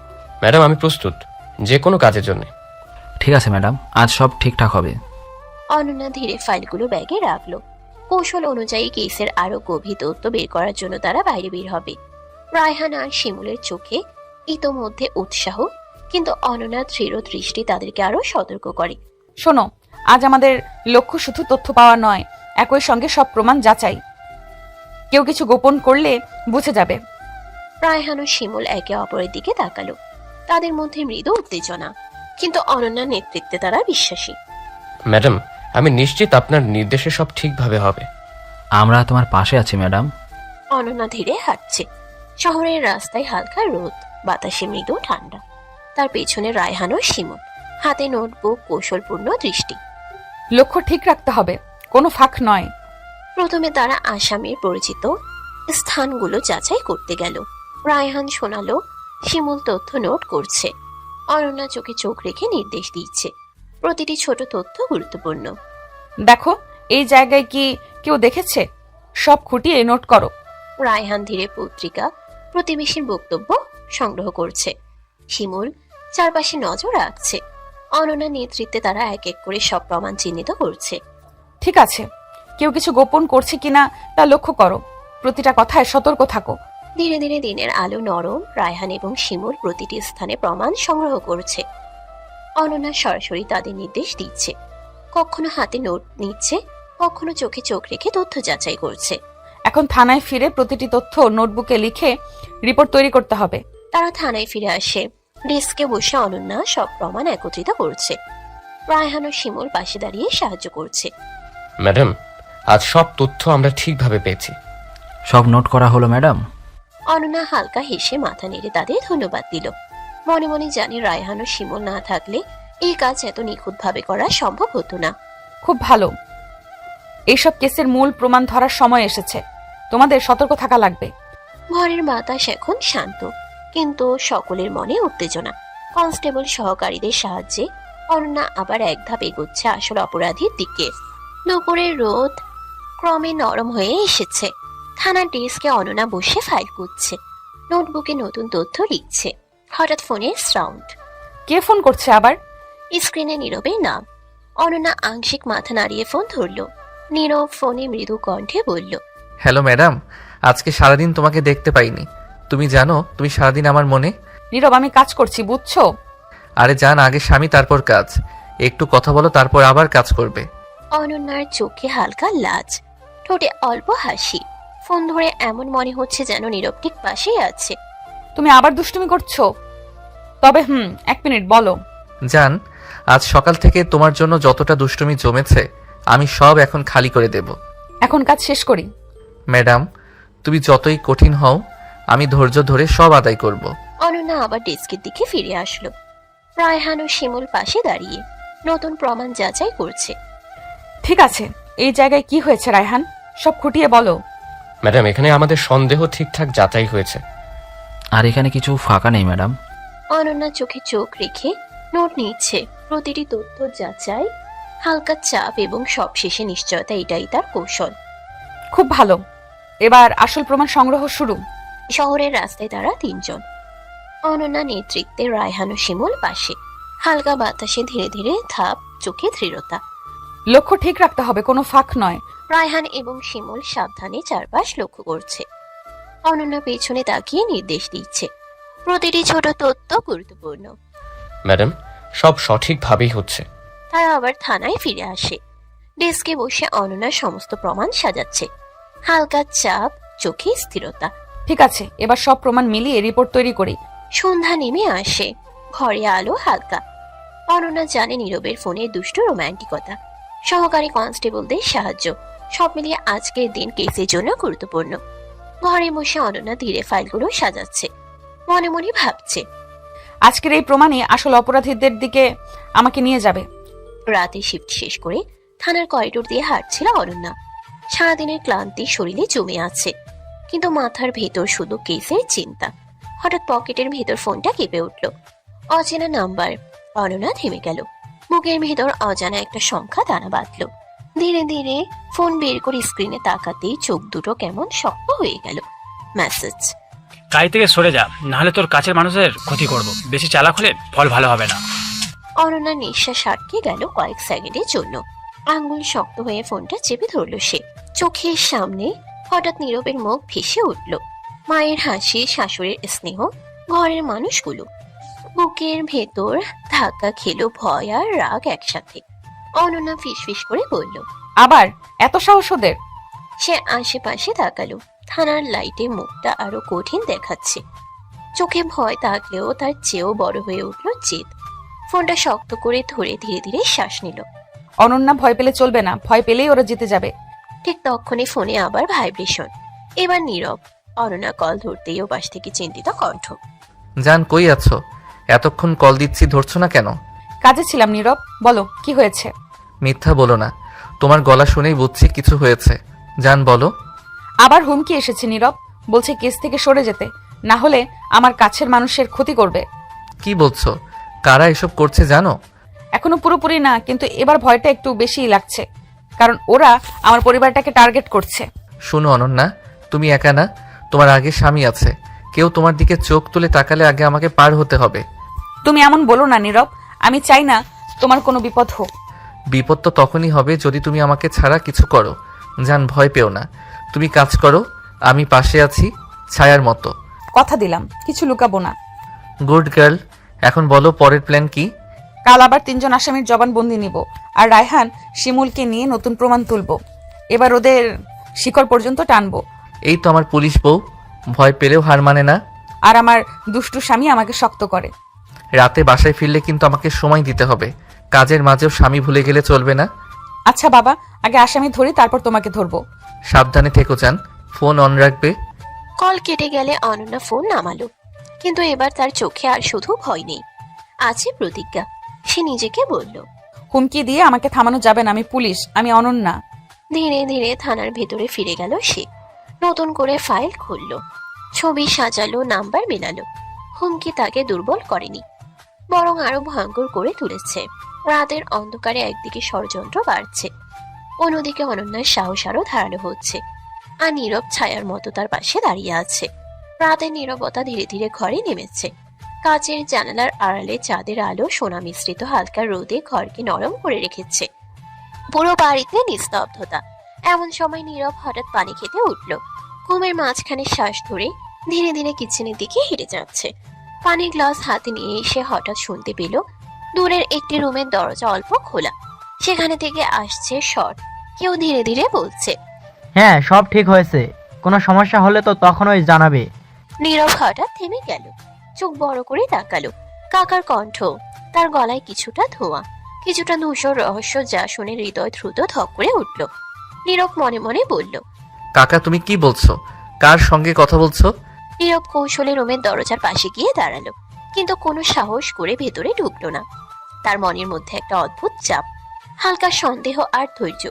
ম্যাডাম, আমি প্রস্তুত যে কোনো কাজের জন্য। ঠিক আছে ম্যাডাম, আজ সব ঠিকঠাক হবে। অনন্যা ধীরে ফাইলগুলো ব্যাগে রাখলো। কৌশল অনুযায়ী কেসের আরো গভীর তথ্য বের করার জন্য তারা বাইরে বের হবে। রায়হান আর শিমুলের চোখে ইতোমধ্যে উৎসাহ, কিন্তু অনন্যার দৃঢ় দৃষ্টি তাদেরকে আরো সতর্ক করে। শোনো, আজ আমাদের লক্ষ্য শুধু তথ্য পাওয়া নয়, একই সঙ্গে সব প্রমাণ যাচাই। কেউ কিছু গোপন করলে বুঝে যাবে। রায়হান ও শিমুল একে অপরের দিকে তাকালো। তাদের মধ্যে মৃদু উত্তেজনা, কিন্তু অনন্যার নেতৃত্বে তারা বিশ্বাসী। ম্যাডাম, আমি নিশ্চিত আপনার নির্দেশে সব ঠিকভাবে হবে। আমরা তোমার পাশে আছি ম্যাডাম। অনন্যা ধীরে হাঁটছে। শহরের রাস্তায় হালকা রোদ, বাতাসে মৃদু ঠান্ডা। তার পেছনে রায়হান ও শিমুল, হাতে নোটবুক, কৌশলপূর্ণ দৃষ্টি। লক্ষ্য ঠিক রাখতে হবে, কোনো ফাঁক নয়। প্রথমে তারা আসামির পরিচিত স্থানগুলো যাচাই করতে গেল। রায়হান শোনালো, শিমুল তথ্য নোট করছে, অনন্যা চোখে চোখ রেখে নির্দেশ দিচ্ছে। প্রতিটি ছোট তথ্য গুরুত্বপূর্ণ। দেখো, এই জায়গায় কি কেউ দেখেছে? সব খুঁটিয়ে নোট করো। রায়হান ধীরে পত্রিকা, প্রতিবেশীর বক্তব্য সংগ্রহ করছে। শিমুল চারপাশে নজর রাখছে। অনন্যার নেতৃত্বে তারা এক এক করে সব প্রমাণ চিহ্নিত করছে। ঠিক আছে, কেউ কিছু গোপন করছে কিনা তা লক্ষ্য করো। প্রতিটা কথায় সতর্ক থাকো। ধীরে ধীরে দিনের আলো নরম। রায়হান এবং শিমুল প্রতিটি স্থানে প্রমাণ সংগ্রহ করছে। অনন্যা সরাসরি তাদের নির্দেশ দিচ্ছে, কখনো হাতে নোট নিচ্ছে, কখনো চোখে চোখ রেখে তথ্য যাচাই করছে। এখন থানায় ফিরে প্রতিটি তথ্য নোটবুকে লিখে রিপোর্ট তৈরি করতে হবে। তারা থানায় ফিরে আসে। ডেস্কে বসে অনন্যা সব প্রমাণ একত্রিত করছে। রায়হান ও শিমুল পাশে দাঁড়িয়ে সাহায্য করছে। ম্যাডাম, আজ সব তথ্য আমরা ঠিকভাবে পেয়েছি। সব নোট করা হলো ম্যাডাম। অনন্যা হালকা হেসে মাথা নেড়ে তাদের ধন্যবাদ দিল। মনে মনে জানে রায়হান ও শিমুল না থাকলে এই কাজ এত নিখুঁতভাবে করা সম্ভব হতো না। খুব ভালো, এইসব কেসের মূল প্রমাণ ধরার সময় এসেছে। তোমাদের সতর্ক থাকা লাগবে। ঘরের বাতাস এখন শান্ত, কিন্তু সকলের মনে উত্তেজনা। কনস্টেবল সহকারীদের সাহায্যে অনন্যা আবার এক ধাপ এগোচ্ছে আসল অপরাধীর দিকে। দুপুরের রোদ ক্রমে নরম হয়ে এসেছে। থানার ডেস্কে অনন্যা বসে ফাইল খুঁজছে, নোটবুকে নতুন তথ্য লিখছে। হঠাৎ ফোনের সাউন্ড। কে ফোন করছে আবার? স্ক্রিনে নীরবের নাম। অনন্যা আংশিক মাথা নাড়িয়ে ফোন ধরল। নীরব ফোনে মৃদু কণ্ঠে বলল, হ্যালো ম্যাডাম, আজকে সারাদিন তোমাকে দেখতে পাইনি। তুমি জানো তুমি সারাদিন আমার মনে। নীরব, আমি কাজ করছি, বুঝছো? আরে জান, আগে স্বামী তারপর কাজ। একটু কথা বলো, তারপর আবার কাজ করবে। অনন্যার চোখে হালকা লাজ, ঠোঁটে অল্প হাসি। ফোন ধরে এমন মনে হচ্ছে যেন নীরব ঠিক পাশেই আছে। তুমি আবার দুষ্টুমি করছো? তবে 1 মিনিট, বলো। জান, আজ সকাল থেকে তোমার জন্য যতটা দুষ্টুমি জমেছে আমি সব এখন খালি করে দেব। এখন কাজ শেষ করি। ম্যাডাম, তুমি যতই কঠিন হও আমি ধৈর্য ধরে সব আদায় করব। অনন্যা আবার ডেস্কের দিকে ফিরে আসলো। রায়হান ও শিমুল পাশে দাঁড়িয়ে নতুন প্রমাণ যাচাই করছে। ঠিক আছে, এই জায়গায় কি হয়েছে রায়হান? সব খুঁটিয়ে বলো। ম্যাডাম, এখানে আমাদের সন্দেহ ঠিকঠাক যাচাই হয়েছে। আর এখানে কিছু ফাঁকা নেই ম্যাডাম। অনন্যা চোখে চোখ রেখে নোট নিচ্ছে। প্রতিটি তথ্য যাচাই, হালকা চাপ এবং সবশেষে নিশ্চয়তা, এটাই তার কৌশল। খুব ভালো, এবার আসল প্রমাণ সংগ্রহ শুরু। শহরের রাস্তায় তারা 3 জন। অনন্যা নেতৃত্বে, রায়হান ও শিমুল পাশে। হালকা বাতাসে ধীরে ধীরে ধাপ, চোখে দৃঢ়তা। লক্ষ্য ঠিক রাখতে হবে, কোনো ফাঁক নয়। রায়হান এবং শিমুল সাবধানে চারপাশ লক্ষ্য করছে। অনন্যা পেছনে তাকিয়ে নির্দেশ দিচ্ছে। প্রতিটি ছোট তথ্য গুরুত্বপূর্ণ। ম্যাডাম, সব সঠিকভাবেই হচ্ছে। তারা আবার থানায় ফিরে আসে। ডেস্কে বসে অনন্যা সমস্ত প্রমাণ সাজাচ্ছে। হালকা চাপ, চোখে স্থিরতা। ঠিক আছে, এবার সব প্রমাণ মিলিয়ে রিপোর্ট তৈরি করি। সন্ধ্যা নেমে আসে, ঘরে আলো হালকা। অনন্যা জানে নীরবের ফোনে দুষ্ট রোম্যান্টিকতা, সহকারী কনস্টেবলদের সাহায্য, সব মিলিয়ে আজকের দিন কেসের জন্য গুরুত্বপূর্ণ। ঘরে বসে অনন্যা ধীরে ফাইলগুলো সাজাচ্ছে, মনে মনে ভাবছে আজকের এই প্রমাণই আসল অপরাধীদের দিকে আমাকে নিয়ে যাবে। রাতে শিফট শেষ করে থানার করিডোর দিয়ে হাঁটছিল অনন্যা। সারাদিনের ক্লান্তি শরীরে জমে আছে, কিন্তু মাথার ভেতর শুধু কেসের চিন্তা। হঠাৎ পকেটের ভেতর ফোনটা কেঁপে উঠল। অচেনা নাম্বার। অনন্যা থেমে গেল। বুকের ভেতর অজানা একটা সংখ্যা দানা বাঁধল। ধীরে ধীরে ফোন বের করে স্ক্রিনে তাকাতেই চোখ দুটো কেমন শক্ত হয়ে গেল। মেসেজ। গাড়ি থেকে সরে যা, নাহলে তোর কাছের মানুষের ক্ষতি করব। বেশি চালাক হলে ফল ভালো হবে না। অনন্যার নিঃশ্বাস আটকে গেল কয়েক সেকেন্ডের জন্য। আঙ্গুল শক্ত হয়ে ফোনটা চেপে ধরল সে। চোখের সামনে হঠাৎ নীরবের মুখ ভেসে উঠল। মায়ের হাসি, শাশুড়ির স্নেহ, ঘরের মানুষগুলো। বুকের ভেতর ধাক্কা খেলো ভয় আর রাগ একসাথে। অনন্যা ফিসফিস করে বলল, আবার এত সাহস ওদের? সে আশেপাশে তাকালো। থানার লাইটে মুখটা আরো কঠিন দেখাচ্ছে। চোখে ভয় থাকলেও তার চেয়েও বড় হয়ে উঠল জেদ। ফোনটা শক্ত করে ধরে ধীরে ধীরে শ্বাস নিল। অনন্যা, ভয় পেলে চলবে না, ভয় পেলেই ওরা জিতে যাবে। ঠিক তখনই ফোনে আবার ভাইব্রেশন। এবার নীরব। অনন্যা কল ধরতেই ও পাশ থেকে চিন্তিত কণ্ঠ। জান, কই আছো? এতক্ষণ কল দিচ্ছি, ধরছো না কেন? কাজে ছিলাম নীরব, বলো কি হয়েছে? মিথ্যা বলো না, তোমার গলা শুনেই বুঝছি কিছু হয়েছে। জান বলো। আবার হুমকি এসেছে নীরব, বলছে কেস থেকে সরে যেতে, না হলে আমার কাছের মানুষের ক্ষতি করবে। কি বলছো? কারা এসব করছে জানো? এখনো পুরোপুরি না, কিন্তু এবার ভয়টা একটু বেশিই লাগছে, কারণ ওরা আমার পরিবারটাকে টার্গেট করছে। শোনো অনন্যা, তুমি একা না, তোমার আগে স্বামী আছে। কেউ তোমার দিকে চোখ তুলে তাকালে আগে আমাকে পার হতে হবে। তুমি এমন বলো না নীরব, আমি চাই না তোমার কোনো বিপদ হোক। বিপদ তো তখনই হবে যদি তুমি আমাকে ছাড়া কিছু করো। জান, ভয় পেও না, তুমি কাজ করো, আমি পাশে আছি ছায়ার মতো। কথা দিলাম, কিছু লুকাবো না। Good girl. এখন বলো পরের প্ল্যান কি? কাল আবার 3 জন আসামির জবানবন্দি নিব, আর রায়হান শিমুলকে নিয়ে নতুন প্রমাণ তুলব। এবার ওদের শিকড় পর্যন্ত টানবো। এই তো আমার পুলিশ বউ, ভয় পেলেও হার মানে না। আর আমার দুষ্টু স্বামী আমাকে শক্ত করে। রাতে বাসায় ফিরলে কিন্তু আমাকে সময় দিতে হবে। কাজের মাঝেও স্বামী ভুলে গেলে চলবে না। আচ্ছা বাবা, আগে আসামি ধরি, তারপর তোমাকে ধরবো। সাবধানে থেকো জান, ফোন অন রাখবে। কল কেটে গেলে অনন্যা ফোন নামালো, কিন্তু এবার তার চোখে আর শুধু ভয় নেই, আছে প্রতিজ্ঞা। সে নিজেকে বলল, হুমকি দিয়ে আমাকে থামানো যাবে না, আমি পুলিশ, আমি অনন্যা। ধীরে ধীরে থানার ভেতরে ফিরে গেল সে। নতুন করে ফাইল খুলল, ছবি সাজালো, নাম্বার মেলালো। হুমকি তাকে দুর্বল করেনি, বরং আরো ভয়ঙ্কর করে তুলেছে। রাতের অন্ধকারে একদিকে ষড়যন্ত্র বাড়ছে, অন্যদিকে অনন্যার সাহস আরো ধারালো হচ্ছে। আর নীরব ছায়ার মতো তার পাশে দাঁড়িয়ে আছে। রাতের নীরবতা ধীরে ধীরে ঘরে নেমেছে। কাচের জানালার আড়ালে চাঁদের আলো সোনা মিশ্রিত হালকা রোদে ঘরকে নরম করে রেখেছে। পুরো বাড়িতে নিস্তব্ধতা। এমন সময় নীরব হঠাৎ পানি খেতে উঠল। ঘুমের মাঝখানে শ্বাস ধরে ধীরে ধীরে কিচেনের দিকে হেঁটে যাচ্ছে। পানির গ্লাস হাতে নিয়ে এসে হঠাৎ শুনতে পেল দূরের একটি রুমের দরজা অল্প খোলা, সেখানে থেকে আসছে শট। কেউ ধীরে ধীরে বলছে, হ্যাঁ সব ঠিক হয়েছে, কোনো সমস্যা হলে তো তখনই জানাবে। নীরব হঠাৎ থেমে গেল, চোখ বড় করে তাকালো। কাকার কণ্ঠ, তার গলায় কিছুটা ধোঁয়া, কিছুটা ধূসর রহস্য, যা শুনে হৃদয় দ্রুত ধক করে উঠল। নীরব মনে মনে বলল, কাকা তুমি কি বলছো? কার সঙ্গে কথা বলছো? নীরব কৌশলে রুমের দরজার পাশে গিয়ে দাঁড়ালো, কিন্তু কোনো সাহস করে ভেতরে ঢুকলো না। তার মনের মধ্যে একটা অদ্ভুত চাপ, হালকা সন্দেহ আর ধৈর্য,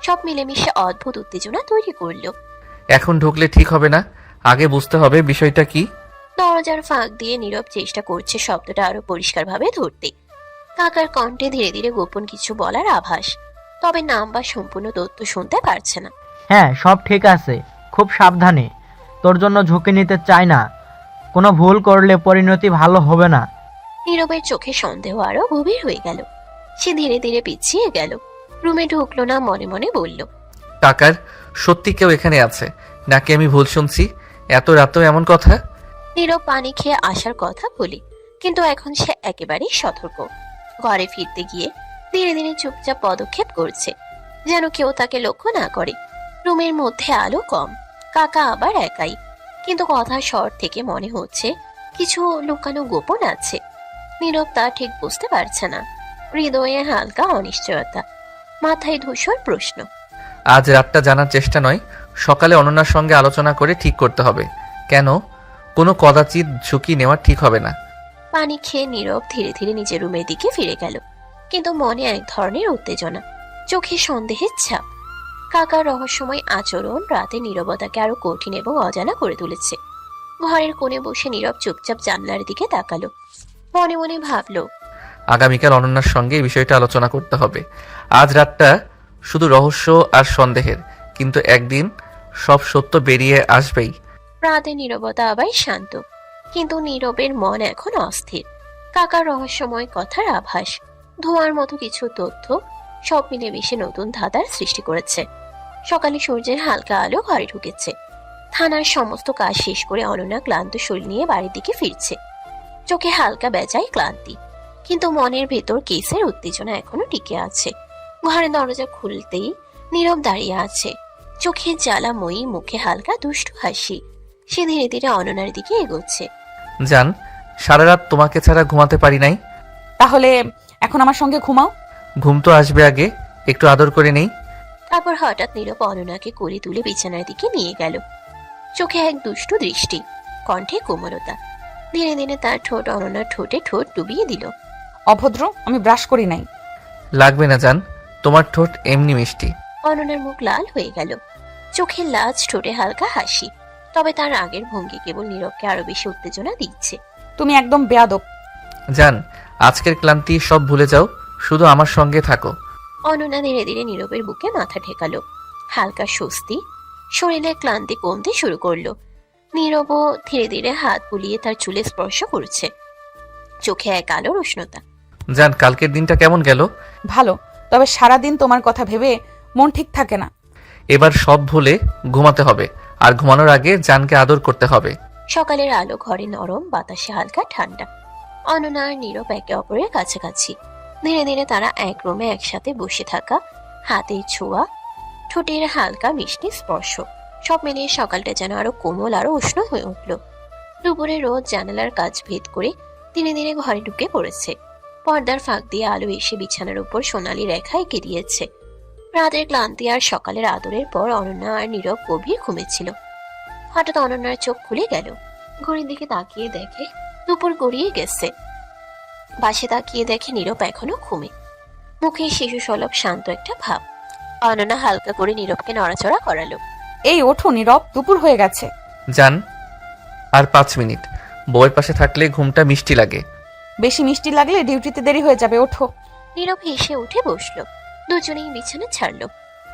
সব মিলেমিশে অদ্ভুত উত্তেজনা তৈরি করলো। এখন ঢুকলে ঠিক হবে না, আগে বুঝতে হবে বিষয়টা কি। দরজার ফাঁক দিয়ে নীরব চেষ্টা করছে শব্দটা আরো পরিষ্কারভাবে ধরতে। কাকার কণ্ঠে ধীরে ধীরে গোপন কিছু বলার আভাস, তবে নাম বা সম্পূর্ণ তথ্য শুনতে পারছে না। হ্যাঁ সব ঠিক আছে, খুব সাবধানে, তোর জন্য ঝুঁকি নিতে চাই না, কোনো ভুল করলে পরিণতি ভালো হবে না। নীরবের চোখে সন্দেহ আরো গভীর হয়ে গেল। সে ধীরে ধীরে পিছিয়ে গেল, রুমে ঢুকলো না, মনে মনে বলল, কাকার সত্যি কেউ এখানে আছে নাকি আমি ভুল শুনছি? এত রাতেও এমন কথা? নীরব পানি খেয়ে আসার কথা বলি, কিন্তু এখন সে একেবারেই সতর্ক। ঘরে ফিরতে গিয়ে ধীরে ধীরে চুপচাপ পদক্ষেপ করছে, যেন কেউ তাকে লক্ষ্য না করে। রুমের মধ্যে আলো কম, কাকা আবার একাই, কিন্তু কথার স্বর থেকে মনে হচ্ছে কিছু লুকানো গোপন আছে। নীরব তা ঠিক বুঝতে পারছে না। হৃদয়ে হালকা অনিশ্চয়তা, মাথায় ধূসর প্রশ্ন। আজ রাতটা জানার চেষ্টা নয়, সকালে অনন্যার সঙ্গে আলোচনা করে ঠিক করতে হবে। কেন? কোনো কদাচিৎ ঝুঁকি নেওয়া ঠিক হবে না। পানি খেয়ে নীরব ধীরে ধীরে নিজের রুমের দিকে ফিরে গেল, কিন্তু মনে এক ধরনের উত্তেজনা, চোখে সন্দেহের ছাপ। কাকার রহস্যময় আচরণ রাতে নীরবতাকে আরো কঠিন এবং অজানা করে তুলেছে। ঘরের কোণে বসে নীরব চুপচাপ জানলার দিকে তাকালো, মনে মনে ভাবলো, আগামীকাল অনন্যার সঙ্গে এই বিষয়টা আলোচনা করতে হবে। আজ রাতটা শুধু রহস্য আর সন্দেহের, কিন্তু একদিন সব সত্য বেরিয়ে আসবেই। রাতে নীরবতা আবার শান্ত, কিন্তু নীরবের মন এখন অস্থির। কাকার রহস্যময় কথার আভাস, ধোঁয়ার মতো কিছু তথ্য, সব মিলে মিশে নতুন ধাঁধার সৃষ্টি করেছে। সকালে সূর্যের হালকা আলো ঘরে ঢুকেছে। থানার সমস্ত কাজ শেষ করে অনন্যা ক্লান্ত শরীর নিয়ে বাড়ির দিকে ফিরছে। চোখে হালকা বেজায় ক্লান্তি, কিন্তু মনের ভেতর কেসের উত্তেজনা এখনো টিকে আছে। ঘরের দরজা খুলতেই নীরব দাঁড়িয়ে আছে, চোখে জ্বালাময়ী, মুখে হালকা দুষ্টু হাসি। সে ধীরে ধীরে অনন্যার দিকে এগোচ্ছে। জান, সারা রাত তোমাকে ছাড়া ঘুমাতে পারি নাই। তাহলে এখন আমার সঙ্গে ঘুমাও। ঘুম তো আসবে, আগে একটু আদর করে নেই। তারপর হঠাৎ নীরব অনন্যাকে কোলে তুলে বিছানার দিকে নিয়ে গেল। চোখে এক দুষ্টু দৃষ্টি, কণ্ঠে কোমলতা। ধীরে ধীরে তার ঠোঁট অনন্যার ঠোঁটে ঠোঁট ডুবিয়ে দিল। অভদ্র, আমি ব্রাশ করি নাই। লাগবে না জান, তোমার ঠোঁট এমনি মিষ্টি। অনন্যার মুখ লাল হয়ে গেল, চোখে লাজ, ঠোঁটে হালকা হাসি। তবে তার আগের ভঙ্গি কেবল নীরবকে আরো বেশি উত্তেজনা দিচ্ছে। তুমি একদম বেয়াদব। জান, আজকের ক্লান্তি সব ভুলে যাও, শুধু আমার সঙ্গে থাকো। অনন্যা ধীরে ধীরে নীরবের বুকে মাথা ঠেকালো। হালকা স্বস্তি, শরীরের ক্লান্তি কমতে শুরু করলো। নীরবও ধীরে ধীরে হাত বুলিয়ে তার চুলে স্পর্শ করছে, চোখে এক আলোর উষ্ণতা। জান, কালকের দিনটা কেমন গেল? ভালো, তবে সারাদিন তোমার কথা ভেবে মন ঠিক থাকে না। এবার সব ভুলে ঘুমাতে হবে, আর ঘুমানোর আগে জানকে আদর করতে হবে। সকালের আলো ঘরে নরম, বাতাসে হালকা ঠান্ডা। অনন্যা আর নীরব একে অপরের কাছাকাছি। ধীরে ধীরে তারা এক রুমে একসাথে বসে থাকা, হাতে ছোঁয়া, ঠোঁটের হালকা মিষ্টি স্পর্শ, সব মিলিয়ে সকালটা যেন আরো কোমল, আরো উষ্ণ হয়ে উঠল। দুপুরে রোদ জানালার কাজ ভেদ করে ধীরে ধীরে ঘরে ঢুকে পড়েছে। পর্দার ফাঁক দিয়ে আলো এসে বিছানার উপর সোনালি রেখা এঁকে দিয়েছে। রাতের ক্লান্তি আর সকালের আদরের পর অনন্যা আর নীরব গভীর ঘুমেছিল। হঠাৎ অনন্যার চোখ খুলে গেল, ঘড়ির দিকে তাকিয়ে দেখে দুপুর গড়িয়ে গেছে। পাশে তাকিয়ে দেখে নীরব এখনো ঘুমে, মুখে শিশু সুলভ শান্ত একটা ভাব। অনন্যা হালকা করে নীরবকে নড়াচড়া করালো। এই ওঠো নীরব, দুপুর হয়ে গেছে। জান, আর 5 মিনিট। বউয়ের পাশে থাকলে ঘুমটা মিষ্টি লাগে। বেশি মিষ্টি লাগলে ডিউটিতে দেরি হয়ে যাবে, ওঠো। নীরব হেসে উঠে বসলো। দুজনেই বিছানা ছাড়লো।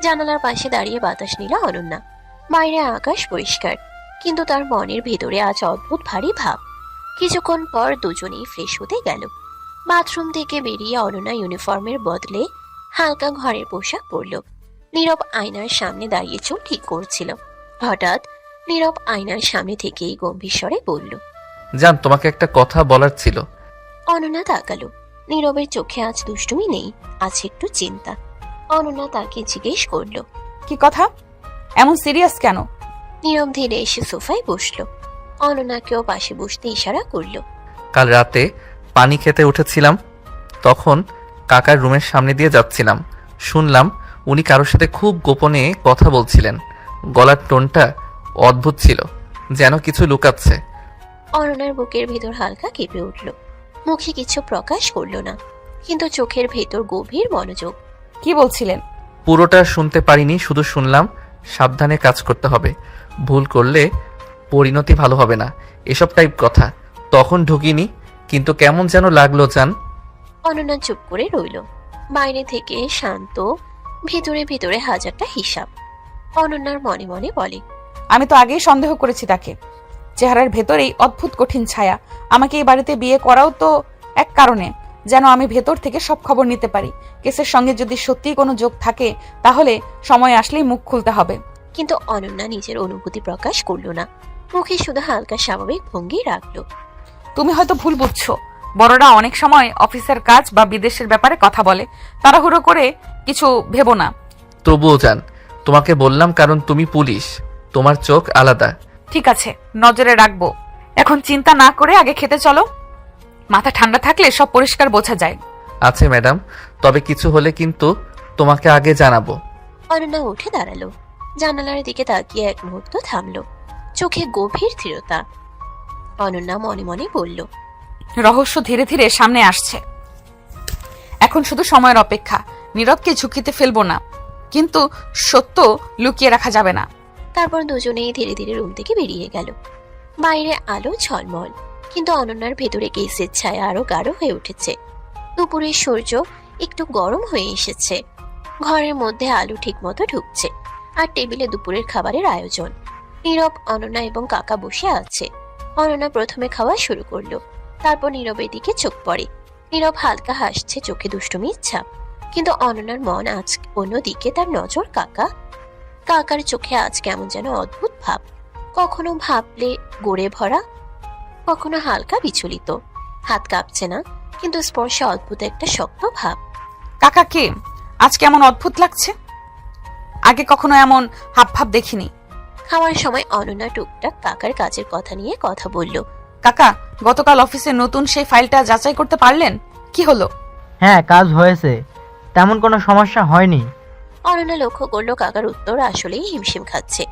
জানালার পাশে দাঁড়িয়ে বাতাস নিল অনন্যা। বাইরে আকাশ পরিষ্কার, কিন্তু তার মনের ভেতরে আজ অদ্ভুত ভারী ভাব। কিছুক্ষণ পর দুজনেই ফ্রেশ হতে গেল। বাথরুম থেকে বেরিয়ে অনন্যা ইউনিফর্মের বদলে হালকা ঘরের পোশাক পরল। নীরব আয়নার সামনে দাঁড়িয়ে চুল ঠিক করছিল। হঠাৎ নীরব আয়নার সামনে থেকেই গম্ভীর স্বরে বলল। জান, তোমাকে একটা কথা বলার ছিল। অনন্যা তাকালো। নীরবের চোখে আজ দুষ্টুমি নেই, আছে একটু চিন্তা। অনন্যা তাকে জিজ্ঞেস করলো। কি কথা? এমন সিরিয়াস কেন? নীরব ধীরে এসে সোফায় বসলো। অনন্যাকেও পাশে বসতে ইশারা করলো। কাল রাতে পানি খেতে উঠেছিলাম, তখন কাকার রুমের সামনে দিয়ে যাচ্ছিলাম। শুনলাম উনি কারোর সাথে খুব গোপনে কথা বলছিলেন। গলার টোনটা অদ্ভুত ছিল, যেন কিছু লুকাচ্ছে। অনন্যার বুকের ভেতর হালকা কেঁপে উঠল। মুখে কিছু প্রকাশ করলো না, কিন্তু চোখের ভেতর গভীর মনোযোগ। কি বলছিলেন? পুরোটা শুনতে পারিনি, শুধু শুনলাম সাবধানে কাজ করতে হবে, ভুল করলে পরিণতি ভালো হবে না, এসব টাইপ কথা। তখন ঢুকিনি, কিন্তু কেমন যেন লাগলো জান। অনন্যা চুপ করে রইল। বাইরে থেকে শান্ত, ভেতরে ভেতরে হাজারটা হিসাব। অনন্যার মনে মনে বলে, আমি তো আগেই সন্দেহ করেছি তাকে। চেহারার ভেতরেই অদ্ভুত কঠিন ছায়া। আমাকে এই বাড়িতে বিয়ে করাও তো এক কারণে, যেন আমি ভেতর থেকে সব খবর নিতে পারি। কেসের সঙ্গে যদি সত্যিই কোনো যোগ থাকে, তাহলে সময় আসলেই মুখ খুলতে হবে। কিন্তু অনন্যা নিজের অনুভূতি প্রকাশ করলো না, মুখে শুধু হালকা স্বাভাবিক ভঙ্গি রাখলো। তুমি হয়তো ভুল বুঝছো। বড়রা অনেক সময় অফিসের কাজ বা বিদেশের ব্যাপারে কথা বলে, তাড়াহুড়ো করে কিছু ভেবো না। তবুও জান, তোমাকে বললাম কারণ তুমি পুলিশ, তোমার চোখ আলাদা। ঠিক আছে, নজরে রাখবো। এখন চিন্তা না করে আগে খেতে চলো। মাথা ঠান্ডা থাকলে সব পরিষ্কার বোঝা যায়। আছে ম্যাডাম, তবে কিছু হলে কিন্তু তোমাকে আগে জানাবো। অনন্যা উঠে দাঁড়ালো। জানালার দিকে তাকিয়ে এক মুহূর্ত থামলো, চোখে গভীর দৃঢ়তা। অনন্যা মনে মনে বলল, রহস্য ধীরে ধীরে সামনে আসছে। এখন শুধু সময়ের অপেক্ষা। নীরবকে ঝুঁকিতে ফেলবো না, কিন্তু সত্য লুকিয়ে রাখা যাবে না। তারপর দুজনেই ধীরে ধীরে রুম থেকে বেরিয়ে গেল। বাইরে আলো ঝলমল, কিন্তু অনন্যার ভেতরে কেসের ছায়া আরো গাঢ় হয়ে উঠেছে। দুপুরের সূর্য একটু গরম হয়ে এসেছে। ঘরের মধ্যে আলো ঠিক মতো ঢুকছে, আর টেবিলে দুপুরের খাবারের আয়োজন। নীরব, অনন্যা এবং কাকা বসে আছে। অনন্যা প্রথমে খাওয়া শুরু করলো, তারপর নীরবের দিকে চোখ পড়ে। নীরব হালকা হাসছে, চোখে দুষ্টুমির ছাপ। কিন্তু অনন্যার মন আজ অন্যদিকে। তার নজর কাকার চোখে আজ কেমন যেন অদ্ভুত ভাব। কখনো ভাবলে গড়ে ভরা, কখনো হালকা বিচলিত। হাত কাঁপছে না, কিন্তু স্পর্শে অদ্ভুত একটা শক্ত ভাব। কাকা কে? আজ কেমন অদ্ভুত লাগছে। আগে কখনো এমন হাব ভাব দেখিনি। খাওয়ার সময় অনন্যা টুকটাক কাকার কাজের কথা নিয়ে কথা বলল। কাকা, গতকাল অফিসে নতুন সেই ফাইলটা যাচাই করতে পারলেন? কি হলো? হ্যাঁ, কাজ হয়েছে, তেমন কোনো সমস্যা হয়নি। অনন্যা লক্ষ্য করলো কাকার উত্তর আসলেই হিমশিম খাচ্ছে।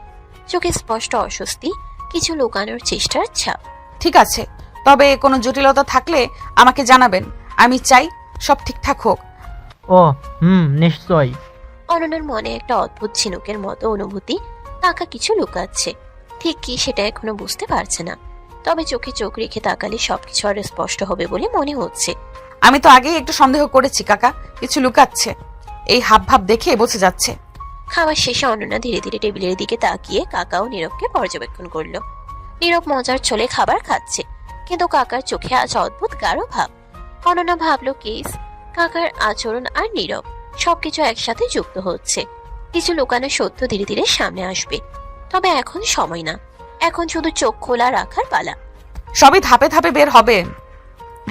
চোখে স্পষ্ট অস্বস্তি, কিছু লুকানোর চেষ্টার ছাপ। ঠিক আছে, তবে কোনো জটিলতা থাকলে আমাকে জানাবেন। আমি চাই সব ঠিকঠাক হোক। ও নিশ্চয়ই। অনন্যার মনে একটা অদ্ভুত ঝিনুকের মতো অনুভূতি। কাকা কিছু লুকাচ্ছে, ঠিক কি সেটা এখনো বুঝতে পারছে না। তবে চোখে চোখ রেখে তাকালে সবকিছু আরো স্পষ্ট হবে বলে মনে হচ্ছে। আমি তো আগেই একটু সন্দেহ করেছি কাকা কিছু লুকাচ্ছে, এই হাব ভাব দেখে বোঝা যাচ্ছে। খাওয়ার শেষে অনন্যা ধীরে ধীরে টেবিলের দিকে তাকিয়ে কাকা ও নীরবকে পর্যবেক্ষণ করলো। নীরব মজার ছলে খাবার খাচ্ছে, কিন্তু কাকার চোখে আজ অদ্ভুত গাঢ় ভাব। অনন্যা ভাবলো কেস, কাকার আচরণ আর নীরব সবকিছু একসাথে যুক্ত হচ্ছে। কিছু লুকানো সত্য ধীরে ধীরে সামনে আসবে, তবে এখন সময় না। এখন শুধু চোখ খোলা রাখার পালা। সবই ধাপে ধাপে বের হবে,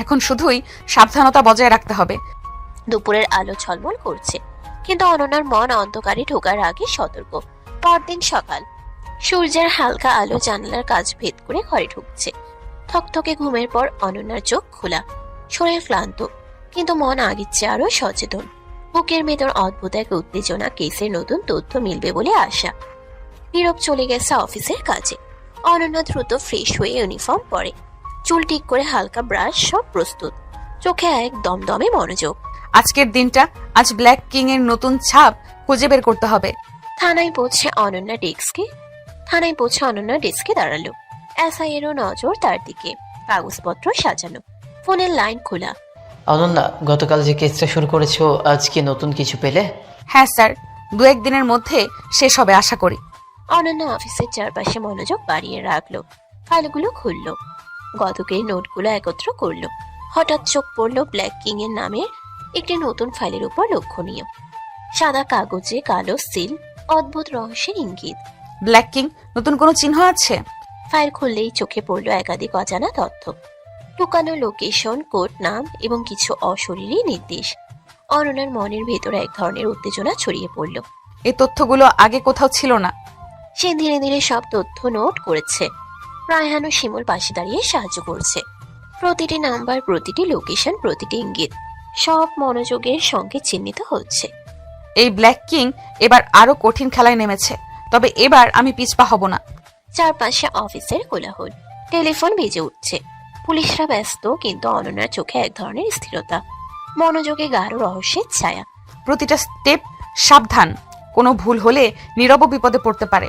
এখন শুধুই সাবধানতা বজায় রাখতে হবে। দুপুরের আলো ঝলমল করছে, কিন্তু অনন্যার মন অন্ধকারে ঢোকার আগে সতর্ক। পরদিন সকাল, সূর্যের হালকা আলো জানালার কাজ ভেদ করে ঘরে ঢুকছে। থকথকে ঘুমের পর অনন্যার চোখ খোলা, শরীর ক্লান্ত, কিন্তু মন আগের চেয়ে আরো সচেতন। বুকের ভেতর অদ্ভুত এক উত্তেজনা, কেসের নতুন তথ্য মিলবে বলে আশা। নীরব চলে গেছে অফিসের কাজে। অনন্যা দ্রুত ফ্রেশ হয়ে ইউনিফর্ম পরে, চুল ঠিক করে হালকা ব্রাশ, সব প্রস্তুত। চোখে এক দমদমে মনোযোগ। আজকের দিনটা, আজ ব্ল্যাক কিং এর নতুন ছাপ খুঁজে বের করতে হবে। থানায় পৌঁছে অনন্যা ডেস্কে দাঁড়ালো। এসআই এরও নজর তার দিকে, কাগজপত্র সাজানো, ফোনের লাইন খোলা। অনন্যা, গতকাল যে কেসটা শুরু করেছো, আজ কি নতুন কিছু পেলে? হ্যাঁ স্যার, 2-1 দিনের মধ্যে শেষ হবে আশা করি। অনন্যা অফিসের চারপাশে মনোযোগ বাড়িয়ে রাখলো, ফাইলগুলো খুললো, গতকের নোটগুলো একত্র করলো। হঠাৎ চোখ পড়লো ব্ল্যাক কিং এর নামের একটি নতুন ফাইলের উপর। লক্ষণীয় সাদা কাগজে কালো সিল, অদ্ভুত রহস্যের ইঙ্গিত। ব্ল্যাক কিং নতুন কোনো চিহ্ন আছে? ফাইল খুললেই চোখে পড়ল একাধিক অজানা তথ্য, লুকানো লোকেশন, কোড নাম এবং কিছু অশরীরী নির্দেশ। অনন্যার মনের ভেতরে এক ধরনের উত্তেজনা ছড়িয়ে পড়ল। এই তথ্যগুলো আগে কোথাও ছিল না। সে ধীরে ধীরে সব তথ্য নোট করেছে। রায়হান ও শিমুল পাশে দাঁড়িয়ে সাহায্য করছে। প্রতিটি নাম্বার, প্রতিটি লোকেশন, প্রতিটি ইঙ্গিত সব মনোযোগের সঙ্গে চিহ্নিত হচ্ছে। এই ব্ল্যাক কিং এবার আরো কঠিন খেলায় নেমেছে, তবে এবার আমি পিছপা হব না। চারপাশে অফিসের কোলাহল, টেলিফোন বেজে উঠছে। পুলিশরা ব্যস্ত, কিন্তু অনন্যার চোখে এক ধরনের স্থিরতা, মনোযোগে গাঢ় রহস্যের ছায়া। প্রতিটা স্টেপ সাবধান, কোনো ভুল হলে নীরব বিপদে পড়তে পারে।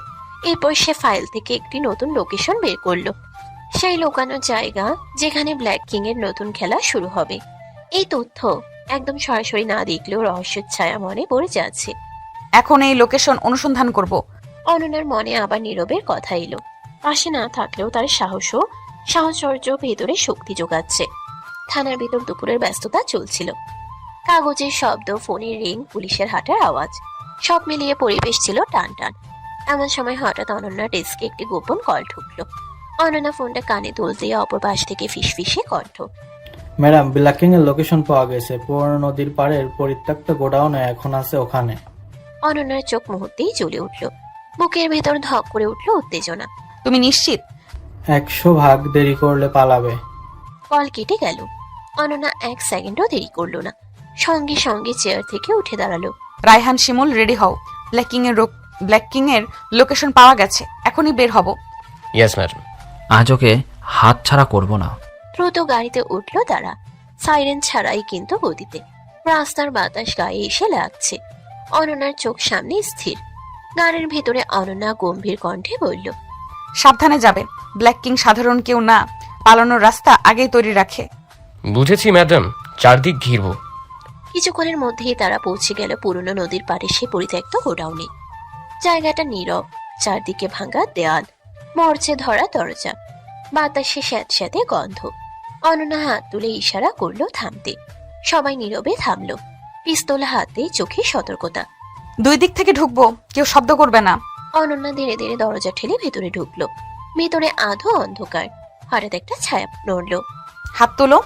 এরপর সে ফাইল থেকে একটি নতুন লোকেশন বের করলো, সেই লুকানো জায়গা যেখানে ব্ল্যাক কিং এর নতুন খেলা শুরু হবে। এই তথ্য একদম সরাসরি না দেখলেও রহস্যের ছায়া মনে পড়ে যাচ্ছে। এখন এই লোকেশন অনুসন্ধান করব। অনন্যার মনে আবার নীরবের কথা এলো। পাশে না থাকলেও তার সাহচর্য ভেতরে শক্তি যোগাচ্ছে। থানার ভিতর দুপুরের ব্যস্ততা চলছিল। কাগজের শব্দ, ফোনের রিং, পুলিশের হাঁটার আওয়াজ, সব মিলিয়ে পরিবেশ ছিল টান টান। এমন সময় হঠাৎ অনন্যার ডেস্কে একটি গোপন কল ঢুকলো। অনন্যা ফোনটা কানে তুলতে অপর পাশ থেকে ফিসফিসে কণ্ঠ। ম্যাডাম, ব্ল্যাকিং এর লোকেশন পাওয়া গেছে। পুরনো নদীর পাড়ের পরিত্যক্ত গোডাউনে এখন আছে ওখানে। অনন্যার চোখ মুহূর্তেই জ্বলে উঠল, বুকের ভেতর ধক করে উঠল উত্তেজনা। তুমি নিশ্চিত? 100 ভাগ দেরি করলে পালাবে। কল কেটে গেল। অনন্যা এক সেকেন্ডও দেরি করলো না, সঙ্গে সঙ্গে চেয়ার থেকে উঠে দাঁড়ালো। রায়হান, শিমুল, রেডি হও। ব্ল্যাক কিং এর লোকেশন পাওয়া গেছে, এখনই বের হব। Yes madam. আজ ওকে হাত ছাড়া করব না। দ্রুত গাড়িতে উঠলো তারা, সাইরেন ছাড়াই কিন্তু গতিতে। রাস্তার বাতাস গায়ে এসে লাগছে। অনন্যার চোখ সামনে স্থির। গাড়ির ভেতরে অনন্যা গম্ভীর কণ্ঠে বলল, সাবধানে যাবে। ব্ল্যাক কিং সাধারণ কেউ না, পালানোর রাস্তা আগেই তৈরি রাখে। বুঝেছি ম্যাডাম, চারদিক ঘিরবো। কিছুক্ষণের মধ্যেই তারা পৌঁছে গেল পুরনো নদীর পাড়ে সে পরিত্যক্ত গোডাউনে। জায়গাটা নীরব, চারদিকে ভাঙা দেয়াল, মরচে ধরা দরজা, বাতাসে স্যাঁতস্যাঁতে গন্ধ। অনন্যা হাত তুলে ইশারা করলো থামতে। সবাই নীরবে থামলো, পিস্তল হাতে, চোখে সতর্কতা। 2 দিক থেকে ঢুকবো, কেউ শব্দ করবে না। অনন্যা ধীরে ধীরে দরজা ঠেলে ভেতরে ঢুকলো। ভেতরে আধো অন্ধকার। হঠাৎ একটা ছায়া নড়লো। হাত তোলো।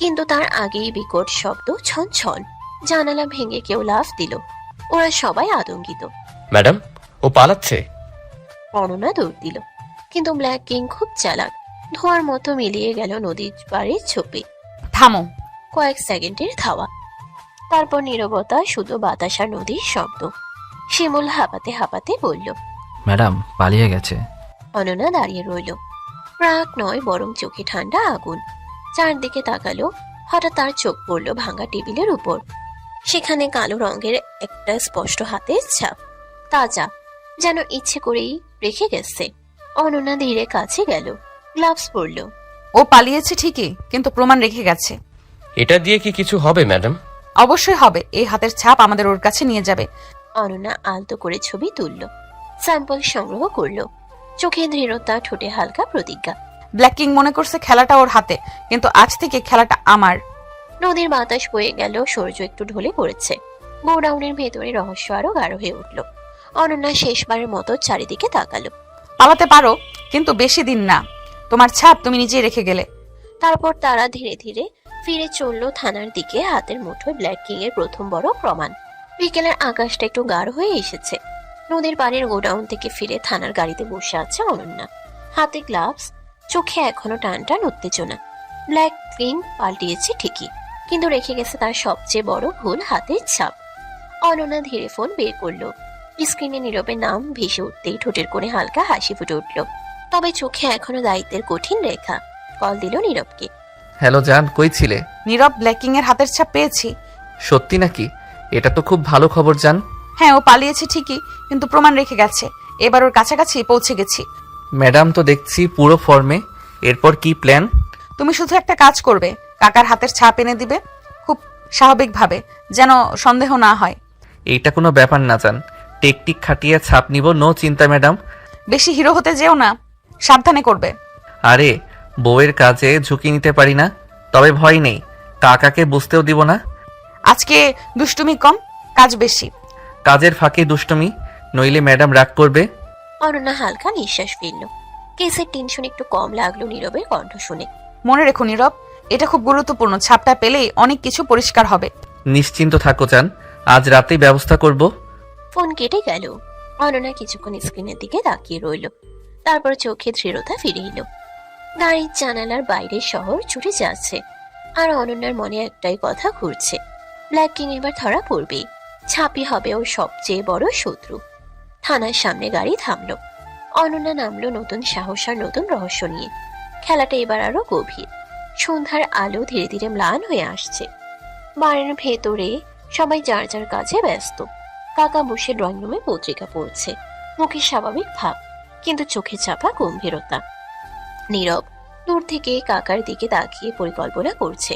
কিন্তু তার আগেই বিকট শব্দ, ছন ছন। জানালা ভেঙে কেউ লাফ দিল। ওরা সবাই আতঙ্কিত। ম্যাডাম, ও পালাচ্ছে। অনন্যা দৌড় দিল, কিন্তু ব্ল্যাক কিং খুব চালাক। ধোঁয়ার মতো মিলিয়ে গেল নদীর পাড়ের ছোপে। থামো। কয়েক সেকেন্ডের ধাওয়া, তারপর নীরবতা, শুধু বাতাস আর নদীর শব্দ। শিমুল হাঁপাতে হাঁপাতে বলল, ম্যাডাম পালিয়ে গেছে। অনন্যা দাঁড়িয়ে রইল। রাগ নয়, বরং চোখে ঠান্ডা আগুন। চারদিকে তাকালো। হঠাৎ তার চোখ পড়ল ভাঙা টেবিলের উপর। সেখানে কালো রঙের একটা স্পষ্ট হাতের ছাপ, তাজা, যেন ইচ্ছে করেই রেখে গেছে। অনন্যা ধীরে কাছে গেল, গ্লাভস পরল। ও পালিয়েছে ঠিকই, কিন্তু প্রমাণ রেখে গেছে। এটা দিয়ে কি কিছু হবে ম্যাডাম? অবশ্যই হবে। এই হাতের ছাপ আমাদের ওর কাছে নিয়ে যাবে। অনন্যা আলতো করে ছবি তুলল, স্যাম্পল সংগ্রহ করল। চোখে দৃঢ়তা, ঠোঁটে হালকা প্রতিজ্ঞা। ব্ল্যাক কিং মনে করছে খেলাটা ওর হাতে, কিন্তু আজ থেকে খেলাটা আমার। নদীর বাতাস বয়ে গেল, সূর্য একটু ঢলে পড়েছে। গোডাউনের ভেতরে রহস্য আরো গাঢ় হয়ে উঠল। অনন্যা শেষবারের মতো চারিদিকে তাকালো। পালাতে পারো, কিন্তু বেশি দিন না। তোমার ছাপ তুমি নিজেই রেখে গেলে। তারপর তারা ধীরে ধীরে ফিরে চলল থানার দিকে, হাতের মুঠোয় ব্ল্যাক কিং এর প্রথম বড় প্রমাণ। বিকেলের আকাশটা একটু গাঢ় হয়ে এসেছে। নদীর পাড়ের গোডাউন থেকে ফিরে থানার গাড়িতে বসে আছে অনন্যা, হাতে গ্লাভস, চোখে এখনো টান টান উত্তেজনা। ব্ল্যাক কিং পাল্টিয়েছে ঠিকই, কিন্তু রেখে গেছে তার সবচেয়ে বড় ভুল, হাতের ছাপ। অনন্যা ধীরে ফোন বের করলো। স্ক্রিনে নীরবে নাম ভেসে উঠতেই ঠোঁটের কোণে হালকা হাসি ফুটে উঠল, তবে চোখে এখনো দায়িত্বের কঠিন রেখা। কল দিল নীরবকে। হ্যালো জান, কই ছিলে? নীরব, ব্ল্যাক কিং এর হাতের ছাপ পেয়েছি। সত্যি নাকি? এটা তো খুব ভালো খবর জান। হ্যাঁ, ও পালিয়েছে ঠিকই, কিন্তু প্রমাণ রেখে গেছে। এবার ওর কাছাকাছি পৌঁছে গেছি। ম্যাডাম তো দেখছি পুরো ফর্মে। এরপর কি প্ল্যান? তুমি শুধু একটা কাজ করবে, কাকার হাতের ছাপ এনে দিবে, খুব স্বাভাবিকভাবে, যেন সন্দেহ না হয়। এইটা কোনো ব্যাপার না জান, টেকটিক খাটিয়ে ছাপ নিব, নো চিন্তা ম্যাডাম। বেশি হিরো হতে যেও না, সাবধানে করবে। আরে বউয়ের কাজে ঝুঁকি নিতে পারি না, তবে ভয় নেই, কাকাকে বুঝতেও দিব না। আজকে দুষ্টুমি কম, কাজ বেশি। কাজের ফাঁকে দুষ্টুমি, নইলে ম্যাডাম রাগ করবে। অনন্যা হালকা নিঃশ্বাস ফেলল। কেসের টেনশন একটু কম লাগলো নীরবের কণ্ঠ শুনে। মনে রেখো নীরব, এটা খুব গুরুত্বপূর্ণ। ছাপটা পেলেই অনেক কিছু পরিষ্কার হবে। নিশ্চিন্ত থাকো জান, আজ রাতেই ব্যবস্থা করব। ফোন কেটে গেল। অনন্যা কিছুক্ষণ স্ক্রিনের দিকে তাকিয়ে রইল, তারপর চোখে দৃঢ়তা ফিরে এলো। গাড়ির জানালার বাইরের শহর ছুটে যাচ্ছে, আর অনন্যার মনে একটাই কথা ঘুরছে, ব্ল্যাক কিং এবার ধরা পড়বে। ছাপি হবে ওর সবচেয়ে বড় শত্রু। থানার সামনে গাড়ি থামলো। অনন্যা নামলো নতুন সাহস আর নতুন রহস্য নিয়ে। খেলাটা এবার আরো গভীর। সন্ধ্যার আলো ধীরে ধীরে ম্লান হয়ে আসছে। বাড়ির ভেতরে সবাই যার যার কাজে ব্যস্ত। কাকা বসে ড্রয়িং রুমে পত্রিকা পড়ছে, মুখে স্বাভাবিক ভাব, কিন্তু চোখে চাপা গম্ভীরতা। নীরব দূর থেকে কাকার দিকে তাকিয়ে পরিকল্পনা করছে,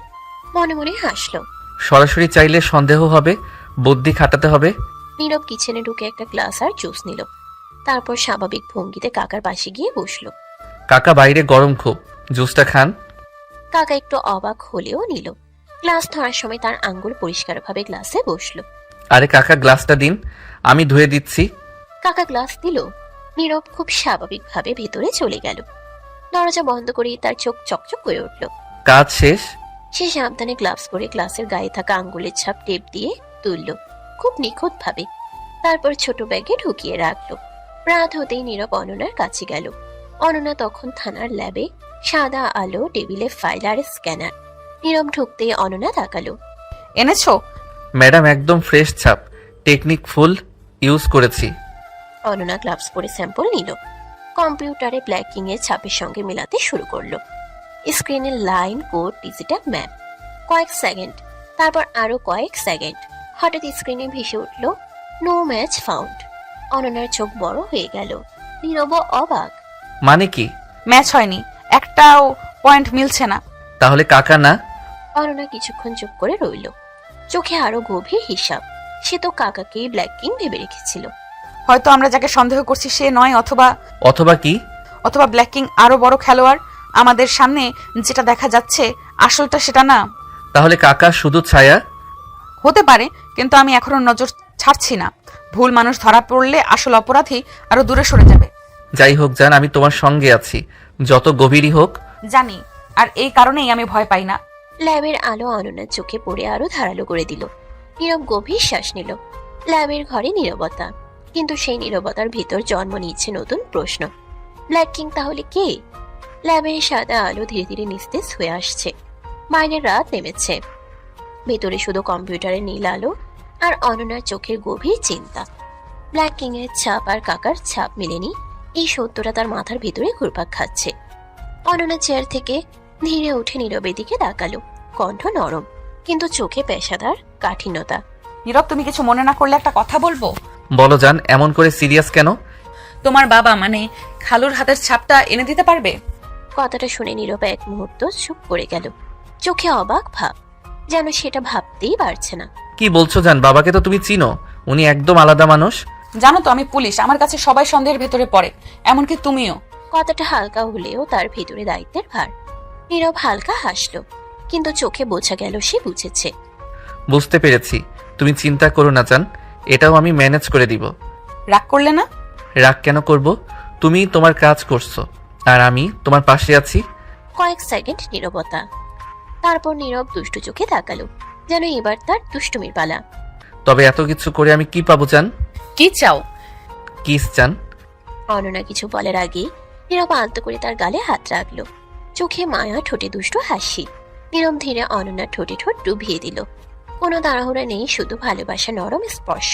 মনে মনে হাসলো। সরাসরি চাইলে সন্দেহ হবে, বুদ্ধি খাটাতে হবে। নীরব কিচেনে ঢুকে একটা গ্লাস আর জুস নিল, তারপর স্বাভাবিক ভঙ্গিতে কাকার পাশে গিয়ে বসলো। কাকা বাইরে গরম খুব, জুসটা খান। কাকা একটু অবাক হলেও নিল। গ্লাস ধরার সময় তার আঙ্গুল পরিষ্কারভাবে গ্লাসে বসলো। আরে কাকা গ্লাসটা দিন, আমি ধুয়ে দিচ্ছি। কাকা গ্লাস দিল। নীরব খুব স্বাভাবিকভাবে ভেতরে চলে গেল। দরজা বন্ধ করে তার চোখ চকচক করে উঠল। কাজ শেষ। সে সাবধানে গ্লাভস পরে গ্লাসের গায়ে থাকা আঙ্গুলের ছাপ টেপ দিয়ে তুলল, খুব নিখুঁত ভাবে। তারপর ছোট ব্যাগে ঢুকিয়ে রাখলো। রাত হতেই নীরব অনন্যার কাছে গেল। অনন্যা তখন থানার ল্যাবে, সাদা আলো, টেবিলে ফাইল আর স্ক্যানার। নীরব ঢুকতেই অনন্যা তাকালো। এনেছো? ম্যাডাম একদম ফ্রেশ ছাপ, টেকনিক ফুল ইউজ করেছি। অনন্যা গ্লাভস পরে স্যাম্পল নিল। কম্পিউটারে ব্ল্যাকিং এর ছাপের সঙ্গে মেলাতে শুরু করলো। স্ক্রিনে লাইন, কোড, ডিজিটাল ম্যাপ। কয়েক সেকেন্ড, তারপর আরো কয়েক সেকেন্ড। হঠাৎ স্ক্রিনে ভেসে উঠল নো ম্যাচ ফাউন্ড। অনন্যার চোখ বড় হয়ে গেল। নীরব অবাক। মানে কি? ম্যাচ হয়নি, একটাও পয়েন্ট মিলছে না। তাহলে কাকা না? অনন্যা কিছুক্ষণ চুপ করে রইল, চোখে আরো গভীর হিসাব। সে তো কাকাকেই ব্ল্যাক কিং ভেবে রেখেছিল। হয়তো আমরা যাকে সন্দেহ করছি সে নয়, অথবা কি? অথবা ব্ল্যাক কিং আরো বড় খেলোয়াড়। আমাদের সামনে যেটা দেখা যাচ্ছে আসলটা সেটা না। তাহলে কাকা শুধু ছায়া? হতে পারে, কিন্তু আমি এখনো নজর ছাড়ছি না। ভুল মানুষ ধরা পড়লে আসল অপরাধী আরো দূরে সরে যাবে। যাই হোক জান, আমি তোমার সঙ্গে আছি, যত গভীরই হোক। জানি, আর এই কারণেই আমি ভয় পাই না। ল্যাবের আলো অনন্যার চোখে পড়ে আরো ধারালো করে দিল। নীরব গভীর শ্বাস নিল। ল্যাবের ঘরে নীরবতা, কিন্তু সেই নীরবতার ভিতর জন্ম নিচ্ছে নতুন প্রশ্ন। ব্ল্যাক কিং তাহলে কে? ল্যাবের সাদা আলো ধীরে ধীরে নিস্তেজ হয়ে আসছে। বাইরের রাত নেমেছে, ভেতরে শুধু কম্পিউটারের নীল আলো আর অনন্যার চোখের গভীর চিন্তা। ব্ল্যাক কিং এর ছাপ আর কাকার ছাপ মেলেনি, এই সত্যটা তার মাথার ভিতরে ঘুরপাক খাচ্ছে। অনন্যা চেয়ার থেকে ধীরে উঠে নীরবের দিকে তাকালো। কণ্ঠ নরম, কিন্তু চোখে পেশাদার কাঠিন্যতা। নীরব, তুমি কিছু মনে না করলে একটা কথা বলবো? বলো জান, এমন করে সিরিয়াস কেন? তোমার বাবা মানে খালুর হাতের ছাপটা এনে দিতে পারবে? কথাটা শুনে নীরব এক মুহূর্ত চুপ করে গেল, চোখে অবাক ভাব, যেন সেটা ভাবতেই পারছে না। কি বলছো জান? বাবাকে তো তুমি চিনো, উনি একদম আলাদা মানুষ। জানো তো আমি পুলিশ, আমার কাছে সবাই সন্দেহের ভেতরে পড়ে, এমনকি তুমিও। কথাটা হালকা হলেও তার ভেতরে দায়িত্বের ভার। নীরব হালকা হাসলো, কিন্তু চোখে বোঝা গেল সে বুঝেছে। বুঝতে পেরেছি, তুমি চিন্তা করো না জান, এটাও আমি ম্যানেজ করে দিব। রাগ করলে না? রাগ কেন করব? তুমি তোমার কাজ করছো, আর আমি তোমার পাশে আছি। কয়েক সেকেন্ড নীরবতা, তারপর নীরব দুষ্টু চোখে তাকালো, যেন এবার তার দুষ্টুমির পালা। তবে এত কিছু করে আমি কি পাবো জান? কি চাও? কিস জান। অনন্যা কিছু বলার আগে নীরব আলতো করে তার গালে হাত রাখলো, চোখে মায়া, ঠোঁটে দুষ্টু হাসি। নীরব ধীরে অনন্যার ঠোঁটে ঠোঁট ডুবিয়ে দিল। কোনো তাড়াহুড়া নেই, শুধু ভালোবাসা, নরম স্পর্শ।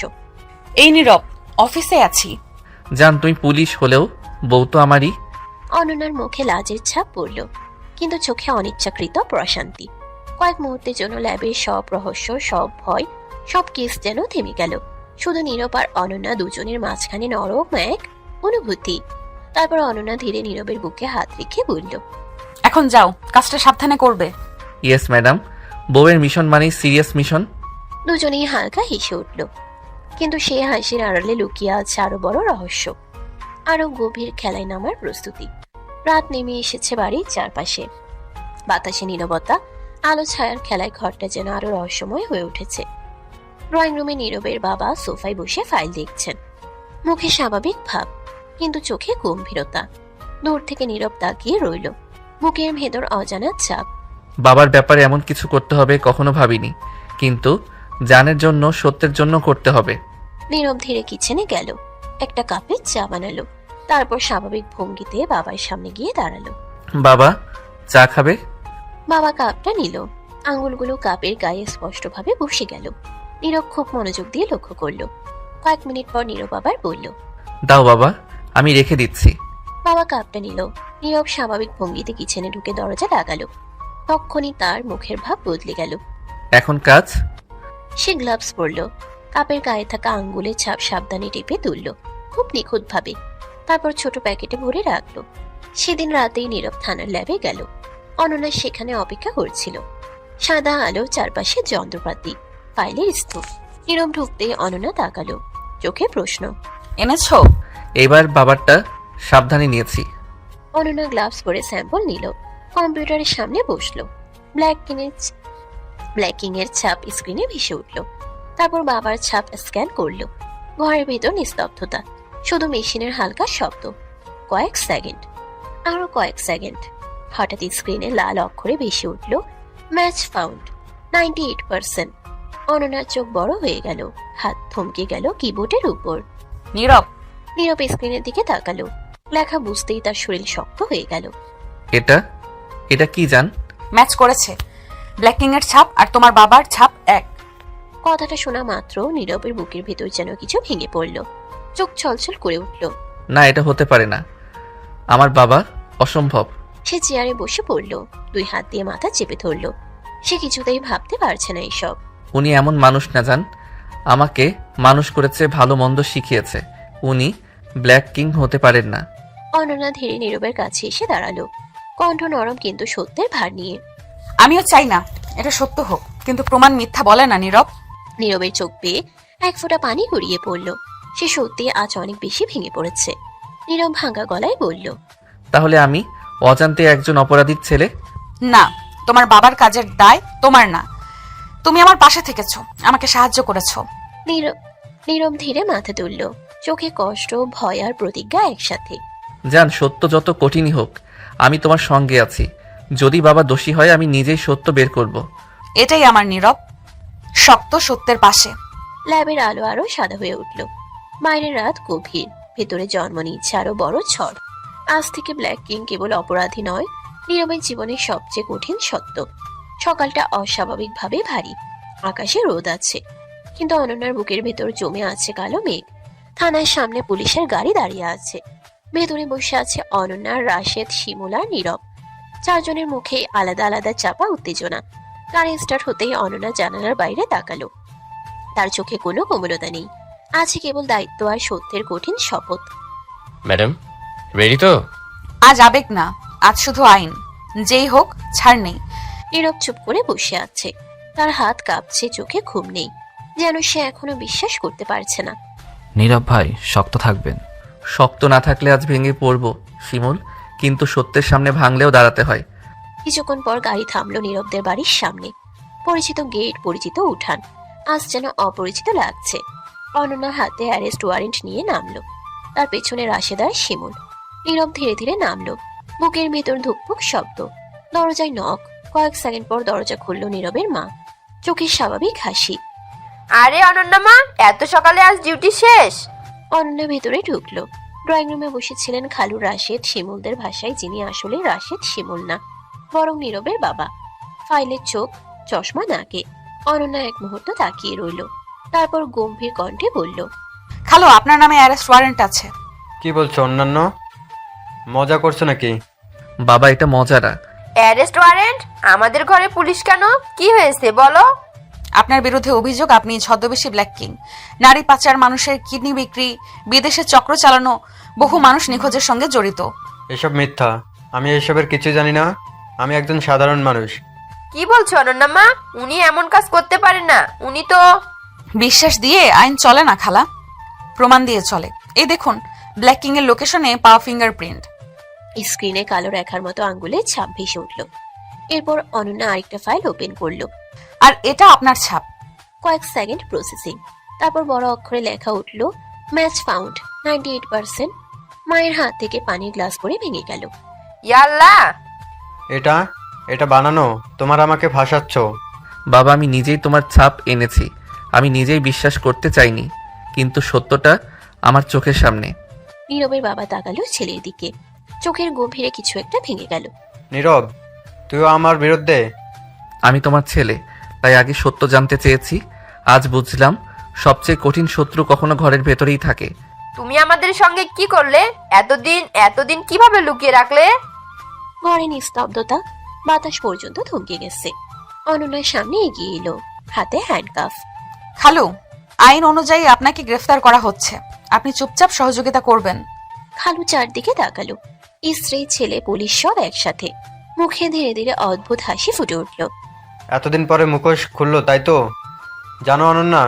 এই নীরব, অফিসে আছি। জান, তুমি পুলিশ হলেও বউ তো আমারই। অনন্যার মুখে লাজের ছাপ পড়ল, কিন্তু চোখে অনিচ্ছাকৃত প্রশান্তি। কয়েক মুহূর্তের জন্য ল্যাবের সব রহস্য, সব ভয়, সব কেস যেন থেমে গেল। শুধু নীরব আর অনন্যা দুজনের মাঝখানে নরম এক অনুভূতি। তারপর অনন্যা ধীরে নীরবের বুকে হাত রেখে বলল, এখন যাও, কাজটা সাবধানে করবে। ইয়েস ম্যাডাম, বউয়ের মিশন মানে সিরিয়াস মিশন। দুজনেই হালকা হেসে উঠল, কিন্তু সে হাসির আড়ালে লুকিয়ে আছে আরো বড় রহস্য, আরো গভীর খেলায় নামার প্রস্তুতি। রাত নেমে এসেছে বাড়ির চারপাশে, বাতাসে নীরবতা, আলো ছায়ার খেলায় ঘরটা যেন আরো রহস্যময় হয়ে উঠেছে। ড্রয়িং রুমে নীরবের বাবা সোফায় বসে ফাইল দেখছেন, মুখে স্বাভাবিক ভাব, কিন্তু চোখে গম্ভীরতা। দূর থেকে নীরব তাকিয়ে রইল, বুকের ভেতর অজানা চাপ। বাবার ব্যাপারে এমন কিছু করতে হবে কখনো ভাবিনি, কিন্তু জানের জন্য, সত্যের জন্য করতে হবে। নীরব ধীরে কিচেনে গেল, একটা কাপে চা বানালো, তারপর স্বাভাবিক ভঙ্গিতে বাবার সামনে গিয়ে দাঁড়ালো। বাবা, চা খাবে? বাবা কাপটা নিল, আঙুলগুলো কাপের গায়ে স্পষ্টভাবে বসে গেল। নীরব খুব মনোযোগ দিয়ে লক্ষ্য করলো। কয়েক মিনিট পর নীরব আবার বলল, দাও বাবা, আমি রেখে দিচ্ছি। বাবা কাপটা নিল। নীরব স্বাভাবিক ভঙ্গিতে কিচেনে ঢুকে দরজা লাগালো। তখনই তার মুখের ভাব বদলে গেল। এখন কাজ? সে গ্লাভস পরল, কাপের গায়ে থাকা আঙ্গুলের ছাপ সাবধানে টেপে তুলল, খুব নিখুঁতভাবে। তারপর ছোট প্যাকেটে ভরে রাখলো। সেদিন রাতেই নীরব থানার ল্যাবে গেল। অনন্যা সেখানে অপেক্ষা করছিল। সাদা আলো, চারপাশে যন্ত্রপাতি, ফাইলের স্তূপ। নীরব ঢুকতে অনন্যা তাকালো, চোখে প্রশ্ন। এনেছো? এবার বাবারটা সাবধানে নিয়েছি। অনন্যা গ্লাভস পরে স্যাম্পল নিল, কম্পিউটারের সামনে বসলো। ব্ল্যাকিং এর ছাপ স্ক্রিনে ভেসে উঠল। তারপর বাবার ছাপ স্ক্যান করলো। ঘরের ভেতর নিস্তব্ধতা, শুধু মেশিনের হালকা শব্দ। কয়েক সেকেন্ড, আরো কয়েক সেকেন্ড। হঠাৎ স্ক্রিনে লাল অক্ষরে ভেসে উঠল, ম্যাচ ফাউন্ড 98%। অনন্যার চোখ বড় হয়ে গেল, হাত থমকে গেল কিবোর্ডের উপর। নীরব নীরব স্ক্রিনের দিকে তাকালো, লেখা বুঝতেই তার শরীর শক্ত হয়ে গেল। এটা কি জান? ম্যাচ করেছে, ব্ল্যাকিং এর ছাপ আর তোমার বাবার ছাপ এক। কথাটা শোনা মাত্র নীরবের বুকের ভেতর যেন কিছু ভেঙে পড়ল, চোখ ছলছল করে উঠল। না, এটা হতে পারে না, আমার বাবা, অসম্ভব। সে চেয়ারে বসে পড়ল, দুই হাত দিয়ে মাথা চেপে ধরল। সে কিছুতেই ভাবতে পারছে না এসব। উনি এমন মানুষ না জান, আমাকে মানুষ করেছে, ভালো মন্দ শিখিয়েছে। উনি ব্ল্যাক কিং হতে পারেন না। অনন্যা ধীরে নীরবের কাছে এসে দাঁড়ালো, কণ্ঠ নরম কিন্তু সত্যের ভার নিয়ে। আমিও চাই না এটা সত্য হোক, কিন্তু প্রমাণ মিথ্যা বলে না নীরব। নীরবের চোখ পেয়ে এক ফোঁটা পানি গড়িয়ে পড়ল। সে সত্যি আজ অনেক বেশি ভেঙে পড়েছে। নীরব ভাঙা গলায় বলল, তাহলে আমি অজান্তে একজন অপরাধীর ছেলে? না, তোমার বাবার কাজের দায় তোমার না। তুমি আমার পাশে থেকেছো, আমাকে সাহায্য করেছো। নীরব ধীরে মাথা তুলল, চোখে কষ্ট, ভয় আর প্রতিজ্ঞা একসাথে। জান, সত্য যত কঠিনই হোক, আমি তোমার সঙ্গে আছি। যদি বাবা দোষী হয়, আমি নিজেই সত্য বের করব। এটাই আমার নীরব, শক্ত সত্যের পাশে। ল্যাবের আলো আরো সাদা হয়ে উঠল। বাইরের রাত গভীর, ভেতরে জন্ম নিচ্ছে আরো বড় ঝড়। আজ থেকে ব্ল্যাক কিং কেবল অপরাধী নয়, নীরবের জীবনের সবচেয়ে কঠিন সত্য। সকালটা অস্বাভাবিকভাবে ভারী, আকাশে রোদ আছে, কিন্তু অনন্যার বুকের ভেতর জমে আছে কালো মেঘ। থানার সামনে পুলিশের গাড়ি দাঁড়িয়ে আছে, ভেতরে বসে আছে অনন্যা, রাশেদ, শিমুল আর নীরব। চারজনের মুখে আলাদা আলাদা চাপা উত্তেজনা। গাড়ি স্টার্ট হতেই অনন্যা জানালার বাইরে তাকালো। তার চোখে কোনো কোমলতা নেই, আছে কেবল দায়িত্ব আর সত্যের কঠিন শপথ। ম্যাডাম, রেডি তো? আজ আবেগ না, আজ শুধু আইন। যেই হোক, ছাড় নেই। নীরব চুপ করে বসে আছে, তার হাত কাঁপছে, চোখে ঘুম নেই, যেন সে এখনো বিশ্বাস করতে পারছে না। নীরব ভাই, শক্ত থাকবেন। শক্ত না থাকলে আজ ভেঙে পড়ব শিমুল, কিন্তু সত্যের সামনে ভাঙলেও দাঁড়াতে হয়। কিছুক্ষণ পর গাড়ি থামলো নীরবদের বাড়ির সামনে। পরিচিত গেট, পরিচিত উঠান, আজ যেন অপরিচিত লাগছে। অনন্যা হাতে অ্যারেস্ট ওয়ারেন্ট নিয়ে নামলো, তার পেছনে রাশেদ আর শিমুল। নীরব ধীরে ধীরে নামলো, বুকের ভেতর ধুকপুক শব্দ। দরজায় নক, কয়েক সেকেন্ড পর দরজা খুললো নীরবের মা, চোখের স্বাভাবিক হাসি। আরে অনন্যা মা, এত সকালে আজ ডিউটি শেষ? অনন্যা ভেতরে ঢুকলো। ড্রয়িং রুমে বসেছিলেন খালু রাশেদ, শিমুলদের ভাষায় যিনি আসলে রাশেদ শিমুল না, বরং নীরবের বাবা। ফাইলের চোখ, চশমা নাকে। অনন্যা এক মুহূর্ত তাকিয়ে রইল, তারপর গম্ভীর কণ্ঠে বলল, খালো, আপনার নামে অ্যারেস্ট ওয়ারেন্ট আছে। কি বলছো অন্যান্য? মজা করছো নাকি? বাবা, এটা মজা না। Arrest warrant? আমাদের ঘরে পুলিশ কেন? কি হয়েছে বলো? আপনার বিরুদ্ধে অভিযোগ আপনি ছদ্মবেশী ব্ল্যাক কিং, নারী পাচার, মানুষের কিডনি বিক্রি, বিদেশে চক্র চালানো, বহু মানুষ নিখোঁজের সঙ্গে জড়িত। এসব মিথ্যা, আমি এসবের কিছু জানি না। আমি একজন সাধারণ মানুষ। কি বলছো অনন্যা মা? উনি এমন কাজ করতে পারেন না, উনি তো... বিশ্বাস দিয়ে আইন চলে না খালা, প্রমাণ দিয়ে চলে। এই দেখুন, ব্ল্যাক কিং এর লোকেশনে পাওয়া ফিঙ্গারপ্রিন্ট। স্ক্রিনে কালো রেখার মতো আঙ্গুলে ছাপ ভেসে উঠল। এরপর অনন্যা আরেকটা ফাইল ওপেন করলো। আর এটা আপনার ছাপ। কয়েক সেকেন্ড প্রসেসিং, তারপর বড় অক্ষরে লেখা উঠল, ম্যাচ ফাউন্ড 98%। মায়ের হাত থেকে পানির গ্লাস পড়ে ভেঙে গেল। ইয়াল্লা! এটা এটা বানানো, তোমার আমাকে ফাঁসাচ্ছ। বাবা, আমি নিজেই তোমার ছাপ এনেছি। আমি নিজেই বিশ্বাস করতে চাইনি, কিন্তু সত্যটা আমার চোখের সামনে। নীরবের বাবা তাকালো ছেলের দিকে, চোখের গভীরে কিছু একটা ভেঙে গেল। নীরব, তুইও আমার বিরুদ্ধে? আমি তোমার ছেলে, তাই আগে সত্য জানতে চেয়েছি। আজ বুঝলাম সবচেয়ে কঠিন শত্রু কখনো ঘরের ভেতরেই থাকে। তুমি আমাদের সঙ্গে কি করলে? এতদিন কিভাবে লুকিয়ে রাখলে? ঘরে নিস্তব্ধতা, বাতাস পর্যন্ত থমকে গেছে। অনন্যার সামনে এগিয়ে এলো, হাতে হ্যান্ডকাফ। খালু, আইন অনুযায়ী আপনাকে গ্রেফতার করা হচ্ছে, আপনি চুপচাপ সহযোগিতা করবেন। খালু চারদিকে তাকালো, স্ত্রী ছেলে পুলিশ সব একসাথে। মুখে ধীরে ধীরে অদ্ভুত হাসি ফুটে উঠল। এতদিন পরে মুখোশ খুললো, তাই তো? জানো অনন্যা,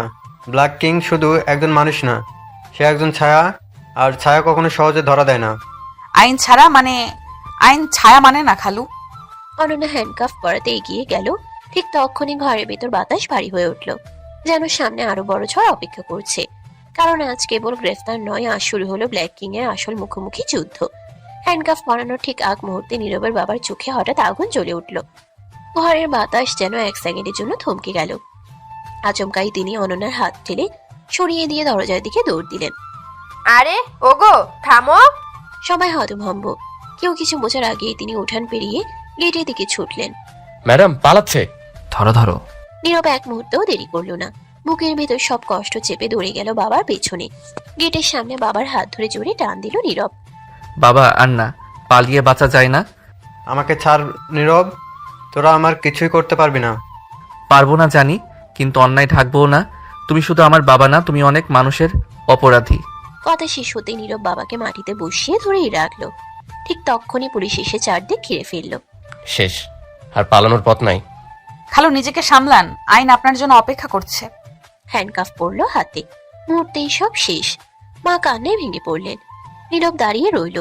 ব্ল্যাক কিং শুধু একজন মানুষ না, সে একজন ছায়া, আর ছায়া কখনো সহজে ধরা দেয় না। আইন ছায়া মানে না খালু। অনন্যা হ্যান্ডকাফ পরাতে এগিয়ে গেল। ঠিক তখনই ঘরের ভেতর বাতাস ভারী হয়ে উঠল, যেন সামনে আরো বড় ঝড় অপেক্ষা করছে। কারণ আজ কেবল গ্রেফতার নয়, আজ শুরু হলো ব্ল্যাক কিং এর আসল মুখোমুখি যুদ্ধ। হ্যান্ডকাফ পরানোর ঠিক আগ মুহূর্তে নীরবের বাবার চোখে হঠাৎ আগুন জ্বলে উঠল। ঘরের বাতাস যেন এক সেকেন্ডের জন্য থমকে গেল। আচমকাই তিনি অনন্যার হাত ঠেলে সরিয়ে দিয়ে দরজার দিকে দৌড় দিলেন। আরে ওগো, থামো! সবাই হতভম্ব। কেউ কিছু বোঝার আগেই তিনি উঠান পেরিয়ে গেটের দিকে ছুটলেন। ম্যাডাম পালাচ্ছে। ধরো ধরো। নীরব এক মুহূর্তেও দেরি করল না, বুকের ভেতর সব কষ্ট চেপে দৌড়ে গেল বাবার পেছনে। গেটের সামনে বাবার হাত ধরে জোরে টান দিল নীরব। বাবা, আর না, পালিয়ে বাঁচা যায় না। আমাকে ছাড় নীরব, তোরা আমার কিছুই করতে পারবি না। পারবো না জানি, কিন্তু অন্যায় ঢাকবো না। তুমি শুধু আমার বাবা না, তুমি অনেক মানুষের অপরাধী। কথা শেষ হতে নীরব বাবাকে মাটিতে বসিয়ে ধরেই রাখলো। ঠিক তখনই পুলিশ এসে চারদিক ঘিরে ফেলল। শেষ, আর পালানোর পথ নাই। খালু, নিজেকে সামলান, আইন আপনার জন্য অপেক্ষা করছে। হ্যান্ডকাফ পড়লো হাতে, মুহূর্তেই সব শেষ। মা কান্নায় ভেঙে পড়লেন। নীরব দাঁড়িয়ে রইল,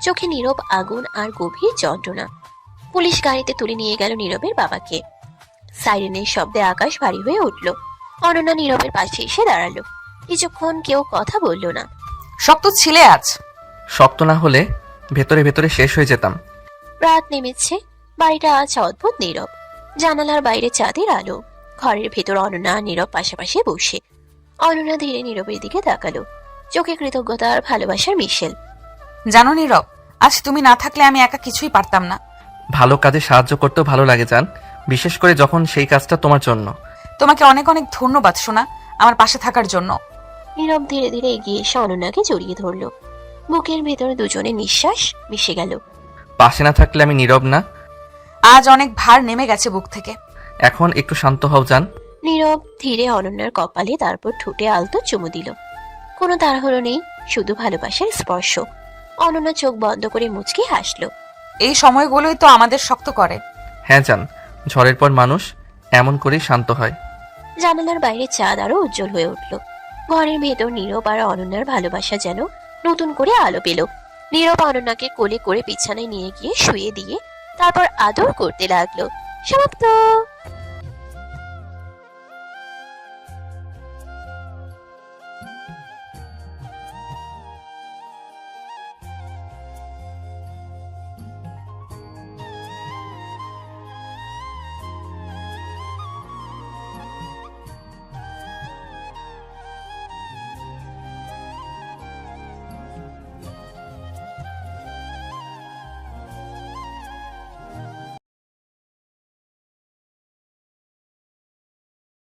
চোখে নীরব আগুন আর গভীর যন্ত্রণা। পুলিশ গাড়িতে তুলে নিয়ে গেল নীরবের বাবাকে। সাইরেনের শব্দে আকাশ ভারী হয়ে উঠল। অনন্যা নীরবের পাশে এসে দাঁড়ালো। কিছুক্ষণ কেউ কথা বলল না। শক্ত ছিলে আজ। শক্ত না হলে ভেতরে ভেতরে শেষ হয়ে যেতাম। রাত নেমেছে, বাড়িটা আজ অদ্ভুত নীরব। জানালার বাইরে চাঁদের আলো, ঘরের ভেতর অনন্যা আর নীরব পাশাপাশি বসে। অনন্যা ধীরে নীরবের দিকে তাকালো, চোখে কৃতজ্ঞতা আর ভালোবাসার মিশেল। জানো নীরব, আজ তুমি না থাকলে আমি একা কিছুই পারতাম না। ভালো কাজে সাহায্য করতেও ভালো লাগে জান, বিশেষ করে যখন সেই কাজটা তোমার জন্য। তোমাকে অনেক অনেক ধন্যবাদ সোনা, আমার পাশে থাকার জন্য। নীরব ধীরে ধীরে এগিয়ে এসে অনন্যাকে জড়িয়ে ধরল। বুকের ভেতরে দুজনের নিঃশ্বাস মিশে গেল। পাশে না থাকলে আমি নীরব না। আজ অনেক ভার নেমে গেছে বুক থেকে। এখন একটু শান্ত হও জান। নীরব ধীরে অনন্যার কপালে, তারপর ঠোঁটে আলতো চুমু দিল। কোনো তাড়াহুড়ো নেই, শুধু ভালোবাসার স্পর্শ। অনন্যা চোখ বন্ধ করে মুচকি হাসল। এই সময়গুলোই তো আমাদের শক্ত করে। হ্যাঁ জান, ঝড়ের পর মানুষ এমন করেই শান্ত হয়। জানালার বাইরে চাঁদ আরো উজ্জ্বল হয়ে উঠল। ঘরের ভেতর নীরব আর অনন্যার ভালোবাসা যেন নতুন করে আলো পেল। নীরব অনন্যাকে কোলে করে বিছানায় নিয়ে গিয়ে শুয়ে দিয়ে তারপর আদর করতে লাগলো। সমাপ্ত।